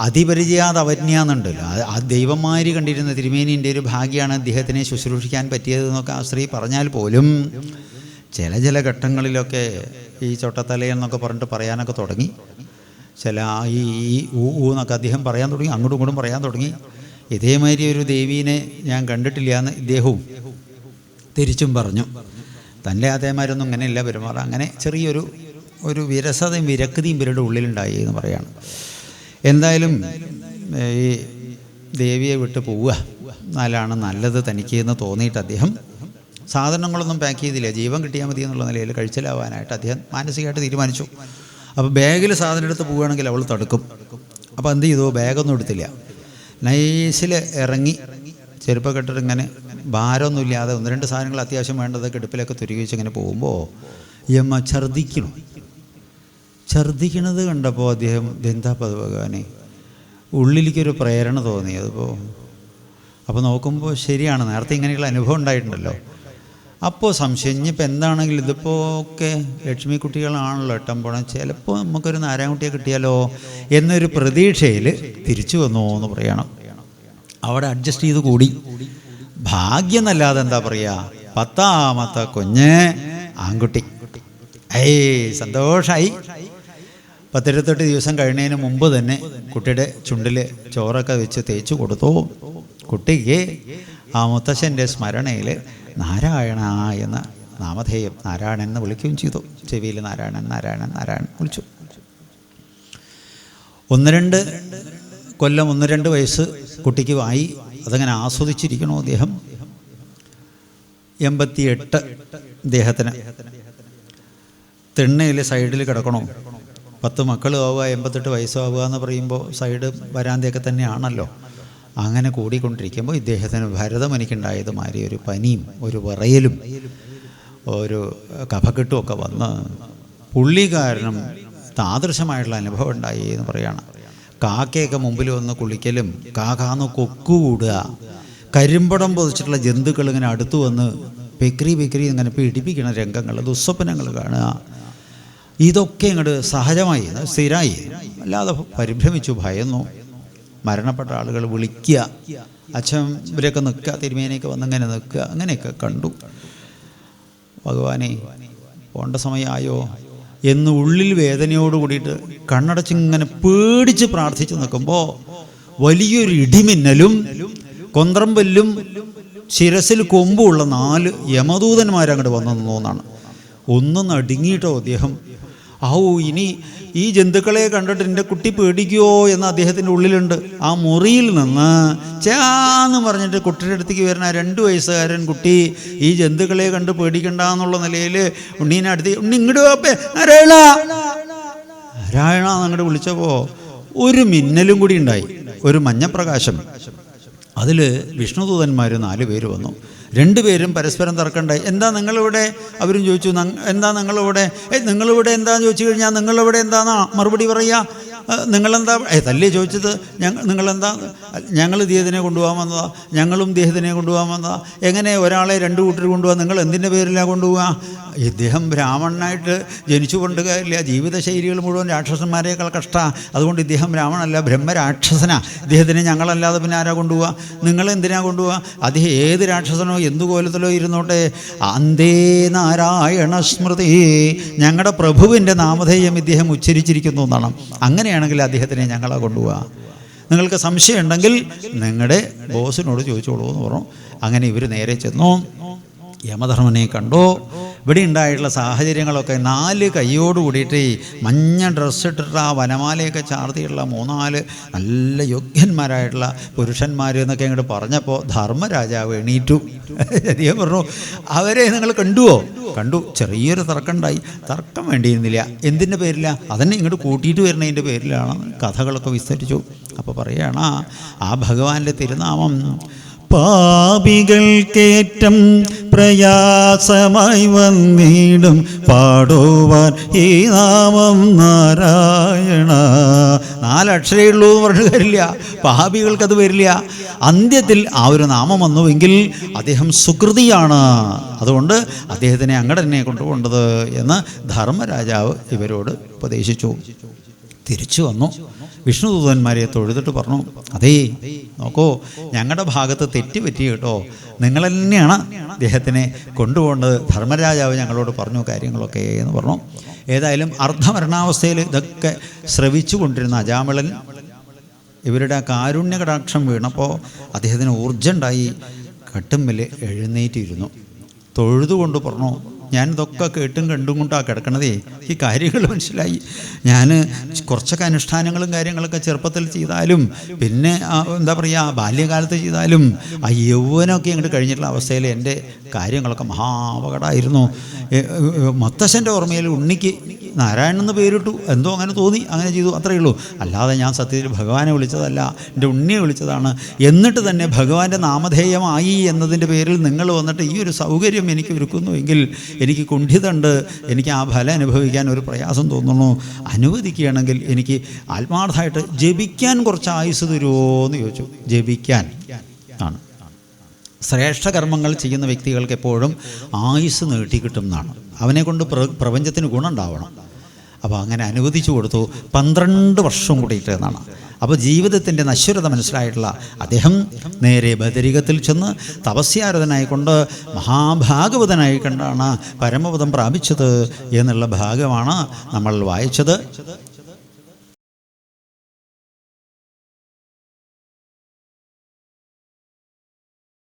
അതിപരിചയാത് അവജ്ഞാന്നുണ്ടല്ലോ, ആ ദൈവന്മാര് കണ്ടിരുന്ന തിരുമേനിൻ്റെ ഒരു ഭാഗ്യമാണ് അദ്ദേഹത്തിനെ ശുശ്രൂഷിക്കാൻ പറ്റിയതെന്നൊക്കെ ആ സ്ത്രീ പറഞ്ഞാൽ പോലും ചില ഘട്ടങ്ങളിലൊക്കെ ഈ ചൊട്ടത്തലയെന്നൊക്കെ പറഞ്ഞിട്ട് പറയാനൊക്കെ തുടങ്ങി. ചില ഈ എന്നൊക്കെ അദ്ദേഹം പറയാൻ തുടങ്ങി, അങ്ങോട്ടും ഇങ്ങോട്ടും പറയാൻ തുടങ്ങി. ഇതേമാതിരി ഒരു ദേവീനെ ഞാൻ കണ്ടിട്ടില്ല എന്ന് ഇദ്ദേഹവും തിരിച്ചും പറഞ്ഞു. തൻ്റെ അതേമാരൊന്നും ഇങ്ങനെയല്ല പെരുമാറുക. അങ്ങനെ ചെറിയൊരു വിരസതയും വിരക്തിയും ഇവരുടെ ഉള്ളിലുണ്ടായി എന്ന് പറയാണ്. എന്തായാലും ഈ ദേവിയെ വിട്ട് പോവുക എന്നാലാണ് നല്ലത് തനിക്ക് എന്ന് തോന്നിയിട്ട് അദ്ദേഹം സാധനങ്ങളൊന്നും പാക്ക് ചെയ്തില്ല. ജീവൻ കിട്ടിയാൽ മതി എന്നുള്ള നിലയിൽ കഴിച്ചിലാവാനായിട്ട് അദ്ദേഹം മാനസികമായിട്ട് തീരുമാനിച്ചു. അപ്പോൾ ബാഗിൽ സാധനം എടുത്ത് പോവുകയാണെങ്കിൽ അവൾ തടുക്കും. അപ്പോൾ എന്ത് ചെയ്തു, ബാഗൊന്നും എടുത്തില്ല. നൈസിൽ ഇറങ്ങി ചെരുപ്പൊക്കെ ഇട്ടിട്ട് ഇങ്ങനെ ഭാരമൊന്നുമില്ലാതെ 1-2 സാധനങ്ങൾ അത്യാവശ്യം വേണ്ടതൊക്കെ ഇടുപ്പിലൊക്കെ തുരുകി വെച്ച് ഇങ്ങനെ പോകുമ്പോൾ ഈ അമ്മ ഛർദ്ദിക്കണത് കണ്ടപ്പോൾ അദ്ദേഹം എന്താ ഭഗവാനെ, ഉള്ളിലേക്കൊരു പ്രേരണ തോന്നി. അപ്പോൾ നോക്കുമ്പോൾ ശരിയാണ്, നേരത്തെ ഇങ്ങനെയുള്ള അനുഭവം ഉണ്ടായിട്ടുണ്ടല്ലോ. അപ്പോൾ സംശയം, ഇനിയിപ്പോൾ എന്താണെങ്കിലും ഇതിപ്പോൾ ഒക്കെ ലക്ഷ്മി കുട്ടികളാണല്ലോ എട്ടാൻ പോകണം, ചിലപ്പോൾ നമുക്കൊരു നാരായണക്കുട്ടിയെ കിട്ടിയാലോ എന്നൊരു പ്രതീക്ഷയിൽ തിരിച്ചു വന്നു എന്ന് പറയണം. അവിടെ അഡ്ജസ്റ്റ് ചെയ്ത് കൂടി. ഭാഗ്യം എന്നല്ലാതെ എന്താ പറയുക, 10ാമത്തെ കുഞ്ഞ് ആൺകുട്ടി. സന്തോഷമായി. 10-28 ദിവസം കഴിഞ്ഞതിന് മുമ്പ് തന്നെ കുട്ടിയുടെ ചുണ്ടിൽ ചോറൊക്കെ വെച്ച് തേച്ച് കൊടുത്തു. കുട്ടിക്ക് ആ മുത്തശ്ശൻ്റെ സ്മരണയിൽ നാരായണ എന്ന നാമധേയം, നാരായണൻ എന്ന് വിളിക്കുകയും ചെയ്തു. ചെവിയിൽ നാരായണൻ വിളിച്ചു. 1-2 കൊല്ലം 1-2 വയസ്സ് കുട്ടിക്ക് ആയി. അതങ്ങനെ ആസ്വദിച്ചിരിക്കണോ അദ്ദേഹം. 88 അദ്ദേഹത്തിന് തിണ്ണയിൽ സൈഡിൽ കിടക്കണോ. 10 മക്കൾ ആവുക, 88 വയസ്സാവുക എന്ന് പറയുമ്പോൾ സൈഡ് വരാന്തയൊക്കെ തന്നെയാണല്ലോ. അങ്ങനെ കൂടിക്കൊണ്ടിരിക്കുമ്പോൾ ഇദ്ദേഹത്തിന് ഭരതമുനിക്കുണ്ടായത് മാതിരി ഒരു പനിയും ഒരു വിറയലും ഒരു കഫക്കെട്ടുമൊക്കെ വന്ന് പുള്ളിക്കാരനും താദൃശമായിട്ടുള്ള അനുഭവം ഉണ്ടായി എന്ന് പറയുകയാണ്. കാക്കയൊക്കെ മുമ്പിൽ വന്ന് കുളിക്കലും കാക്കാന്ന് കൊക്കുകൂടുക, കരിമ്പടം പൊതിച്ചിട്ടുള്ള ജന്തുക്കൾ ഇങ്ങനെ അടുത്തു വന്ന് പെക്രി ഇങ്ങനെ പീഡിപ്പിക്കണ രംഗങ്ങൾ, ദുസ്വപ്നങ്ങൾ കാണുക, ഇതൊക്കെ ഇങ്ങോട്ട് സഹജമായി സ്ഥിരമായി. അല്ലാതെ പരിഭ്രമിച്ചു, ഭയന്നു. മരണപ്പെട്ട ആളുകൾ വിളിക്കുക, അച്ഛൻ ഇവരൊക്കെ നിൽക്കുക, തിരുമേനിയൊക്കെ വന്നിങ്ങനെ നിൽക്കുക, അങ്ങനെയൊക്കെ കണ്ടു. ഭഗവാനെ പോണ്ട സമയമായോ എന്ന് ഉള്ളിൽ വേദനയോട് കൂടിയിട്ട് കണ്ണടച്ചിങ്ങനെ പേടിച്ച് പ്രാർത്ഥിച്ച് നിൽക്കുമ്പോൾ വലിയൊരു ഇടിമിന്നലും കൊന്ത്രമ്പല്ലും ശിരസിൽ കൊമ്പുള്ള 4 യമദൂതന്മാരങ്ങോട്ട് വന്നു നിന്നോന്നാണ്. ഒന്നും നടുങ്ങിയിട്ടോ അദ്ദേഹം. ഇനി ഈ ജന്തുക്കളെ കണ്ടിട്ട് എൻ്റെ കുട്ടി പേടിക്കുമോ എന്ന് അദ്ദേഹത്തിൻ്റെ ഉള്ളിലുണ്ട്. ആ മുറിയിൽ നിന്ന് ചാന്ന് പറഞ്ഞിട്ട് കുട്ടിയുടെ അടുത്തേക്ക് വരുന്ന 2 വയസ്സുകാരൻ കുട്ടി ഈ ജന്തുക്കളെ കണ്ട് പേടിക്കണ്ട എന്നുള്ള നിലയിൽ ഉണ്ണീനെ അടുത്ത് ഇങ്ങോട്ട് പോപ്പേ നാരായണ അങ്ങോട്ട് വിളിച്ചപ്പോൾ ഒരു മിന്നലും കൂടി ഉണ്ടായി, ഒരു മഞ്ഞപ്രകാശം. അതിൽ വിഷ്ണുദൂതന്മാർ 4 പേര് വന്നു. 2 പേരും പരസ്പരം തർക്കമുണ്ടായി. എന്താ നിങ്ങളിവിടെ? അവരും ചോദിച്ചു എന്താ നിങ്ങളിവിടെ എന്താന്ന് ചോദിച്ചു കഴിഞ്ഞാൽ നിങ്ങളിവിടെ എന്താന്നാ മറുപടി പറയുക? നിങ്ങളെന്താ തല്ലേ ചോദിച്ചത്? നിങ്ങളെന്താ? ഞങ്ങൾ ദേഹത്തിനെ കൊണ്ടുപോകാൻ വന്നതാ, ഞങ്ങളും ദേഹത്തിനെ കൊണ്ടുപോകാൻ വന്നതാ. എങ്ങനെ ഒരാളെ 2 കൂട്ടർ കൊണ്ടുപോകാം? നിങ്ങൾ എന്തിൻ്റെ പേരിലാണ് കൊണ്ടുപോവുക? ഇദ്ദേഹം ബ്രാഹ്മണനായിട്ട് ജനിച്ചു കൊണ്ട് കാര്യമില്ല, ജീവിതശൈലികൾ മുഴുവൻ രാക്ഷസന്മാരേക്കാൾ കഷ്ടമാണ്. അതുകൊണ്ട് ഇദ്ദേഹം ബ്രാഹ്മണനല്ല, ബ്രഹ്മരാക്ഷസനാ. ഇദ്ദേഹത്തിനെ ഞങ്ങളല്ലാതെ പിന്നെ ആരാ കൊണ്ടുപോവുക? നിങ്ങൾ എന്തിനാ കൊണ്ടുപോവുക? അദ്ദേഹം ഏത് രാക്ഷസനോ എന്തു കോലത്തിലോ ഇരുന്നോട്ടെ, അന്തേ നാരായണ സ്മൃതി, ഞങ്ങളുടെ പ്രഭുവിൻ്റെ നാമധേയം ഇദ്ദേഹം ഉച്ചരിച്ചിരിക്കുന്നു എന്നാണ്. അങ്ങനെയാണെങ്കിൽ അദ്ദേഹത്തിനെ ഞങ്ങളാ കൊണ്ടുപോവുക. നിങ്ങൾക്ക് സംശയം ഉണ്ടെങ്കിൽ നിങ്ങളുടെ ബോസിനോട് ചോദിച്ചോളൂ എന്ന് പറഞ്ഞു. അങ്ങനെ ഇവർ നേരെ ചെന്നു. യമധർമ്മനെ കണ്ടു. ഇവിടെ ഉണ്ടായിട്ടുള്ള സാഹചര്യങ്ങളൊക്കെ 4 കൈയോട് കൂടിയിട്ട് മഞ്ഞ ഡ്രസ്സിട്ടിട്ട് ആ വനമാലയൊക്കെ ചാർത്തിയുള്ള 3-4 നല്ല യോഗ്യന്മാരായിട്ടുള്ള പുരുഷന്മാർ എന്നൊക്കെ അങ്ങോട്ട് പറഞ്ഞപ്പോൾ ധർമ്മരാജാവ് എണീറ്റു. അദ്ദേഹം പറഞ്ഞു, അവരെ നിങ്ങൾ കണ്ടുവോ? കണ്ടു. ചെറിയൊരു തർക്കം ഉണ്ടായി. തർക്കം വേണ്ടിയിരുന്നില്ല. എന്തിൻ്റെ പേരില്ല? അതന്നെ ഇങ്ങോട്ട് കൂട്ടിയിട്ട് വരുന്നതിൻ്റെ പേരിലാണ്. കഥകളൊക്കെ വിസ്തരിച്ചു. അപ്പോൾ പറയുകയാണ്, ആ ഭഗവാന്റെ തിരുനാമം പാപികൾക്കേറ്റം പ്രയാസമായി വന്നിടും പാടുവാൻ ഈ നാമം നാരായണ. 4 അക്ഷരേ ഉള്ളൂ എന്ന് പറഞ്ഞു തരില്ല. പാപികൾക്കത് വരില്ല. അന്ത്യത്തിൽ ആ ഒരു നാമം വന്നുവെങ്കിൽ അദ്ദേഹം സുകൃതിയാണ്. അതുകൊണ്ട് അദ്ദേഹത്തിനെ അങ്ങോട്ട് തന്നെ കൊണ്ടുപോകേണ്ടത് എന്ന് ധർമ്മരാജാവ് ഇവരോട് ഉപദേശിച്ചു. തിരിച്ചു വന്നു. വിഷ്ണുദൂതന്മാരെ തൊഴുതിട്ട് പറഞ്ഞു, അതേ നോക്കൂ, ഞങ്ങളുടെ ഭാഗത്ത് തെറ്റുപറ്റി കേട്ടോ, നിങ്ങൾ തന്നെയാണ് അദ്ദേഹത്തിനെ കൊണ്ടുപോകേണ്ടത്. ധർമ്മരാജാവ് ഞങ്ങളോട് പറഞ്ഞു കാര്യങ്ങളൊക്കെ എന്ന് പറഞ്ഞു. ഏതായാലും അർദ്ധമരണാവസ്ഥയിൽ ഇതൊക്കെ ശ്രവിച്ചു കൊണ്ടിരുന്ന അജാമിളൻ ഇവരുടെ കാരുണ്യ കടാക്ഷം വീണപ്പോൾ അദ്ദേഹത്തിന് ഊർജ്ജമുണ്ടായി. കട്ടുമ്മൽ എഴുന്നേറ്റിരുന്നു. തൊഴുതുകൊണ്ട് പറഞ്ഞു, ഞാൻ ഇതൊക്കെ കേട്ടും കണ്ടും കൊണ്ടാണ് കിടക്കണതേ. ഈ കാര്യങ്ങൾ മനസ്സിലായി. ഞാൻ കുറച്ചൊക്കെ അനുഷ്ഠാനങ്ങളും കാര്യങ്ങളൊക്കെ ചെറുപ്പത്തിൽ ചെയ്താലും പിന്നെ എന്താ പറയുക, ബാല്യകാലത്ത് ചെയ്താലും ആ യൗവനമൊക്കെ അങ്ങോട്ട് കഴിഞ്ഞിട്ടുള്ള അവസ്ഥയിൽ എൻ്റെ കാര്യങ്ങളൊക്കെ മഹാപകടമായിരുന്നു. മുത്തശ്ശൻ്റെ ഓർമ്മയിൽ ഉണ്ണിക്ക് നാരായണൻ എന്ന് പേരിട്ടു, എന്തോ അങ്ങനെ തോന്നി, അങ്ങനെ ചെയ്തു, അത്രയേ ഉള്ളൂ. അല്ലാതെ ഞാൻ സത്യത്തിൽ ഭഗവാനെ വിളിച്ചതല്ല, എൻ്റെ ഉണ്ണിയെ വിളിച്ചതാണ്. എന്നിട്ട് തന്നെ ഭഗവാന്റെ നാമധേയമായി എന്നതിൻ്റെ പേരിൽ നിങ്ങൾ വന്നിട്ട് ഈ ഒരു സൗകര്യം എനിക്ക് ഒരുക്കുന്നുവെങ്കിൽ എനിക്ക് കുണ്ഠിതമുണ്ട്, എനിക്ക് ആ ഫലം അനുഭവിക്കാൻ ഒരു പ്രയാസം തോന്നുന്നു. അനുവദിക്കുകയാണെങ്കിൽ എനിക്ക് ആത്മാർത്ഥമായിട്ട് ജപിക്കാൻ കുറച്ച് ആയുസ് തരുമോ എന്ന് ചോദിച്ചു. ജപിക്കാൻ ആണ് ശ്രേഷ്ഠകർമ്മങ്ങൾ ചെയ്യുന്ന വ്യക്തികൾക്ക് എപ്പോഴും ആയുസ് നീട്ടിക്കിട്ടും എന്നാണ്. അവനെ കൊണ്ട് പ്രപഞ്ചത്തിന് ഗുണമുണ്ടാവണം. അപ്പോൾ അങ്ങനെ അനുവദിച്ചു കൊടുത്തു. 12 വർഷം കൂടിയിട്ട് എന്നാണ്. അപ്പോൾ ജീവിതത്തിൻ്റെ നശ്വരത മനസ്സിലായിട്ടുള്ള അദ്ദേഹം നേരെ ബദരികത്തിൽ ചെന്ന് തപസ്യാരതനായിക്കൊണ്ട് മഹാഭാഗവതനായി കണ്ടാണ് പരമപദം പ്രാപിച്ചത് എന്നുള്ള ഭാഗമാണ് നമ്മൾ വായിച്ചത്.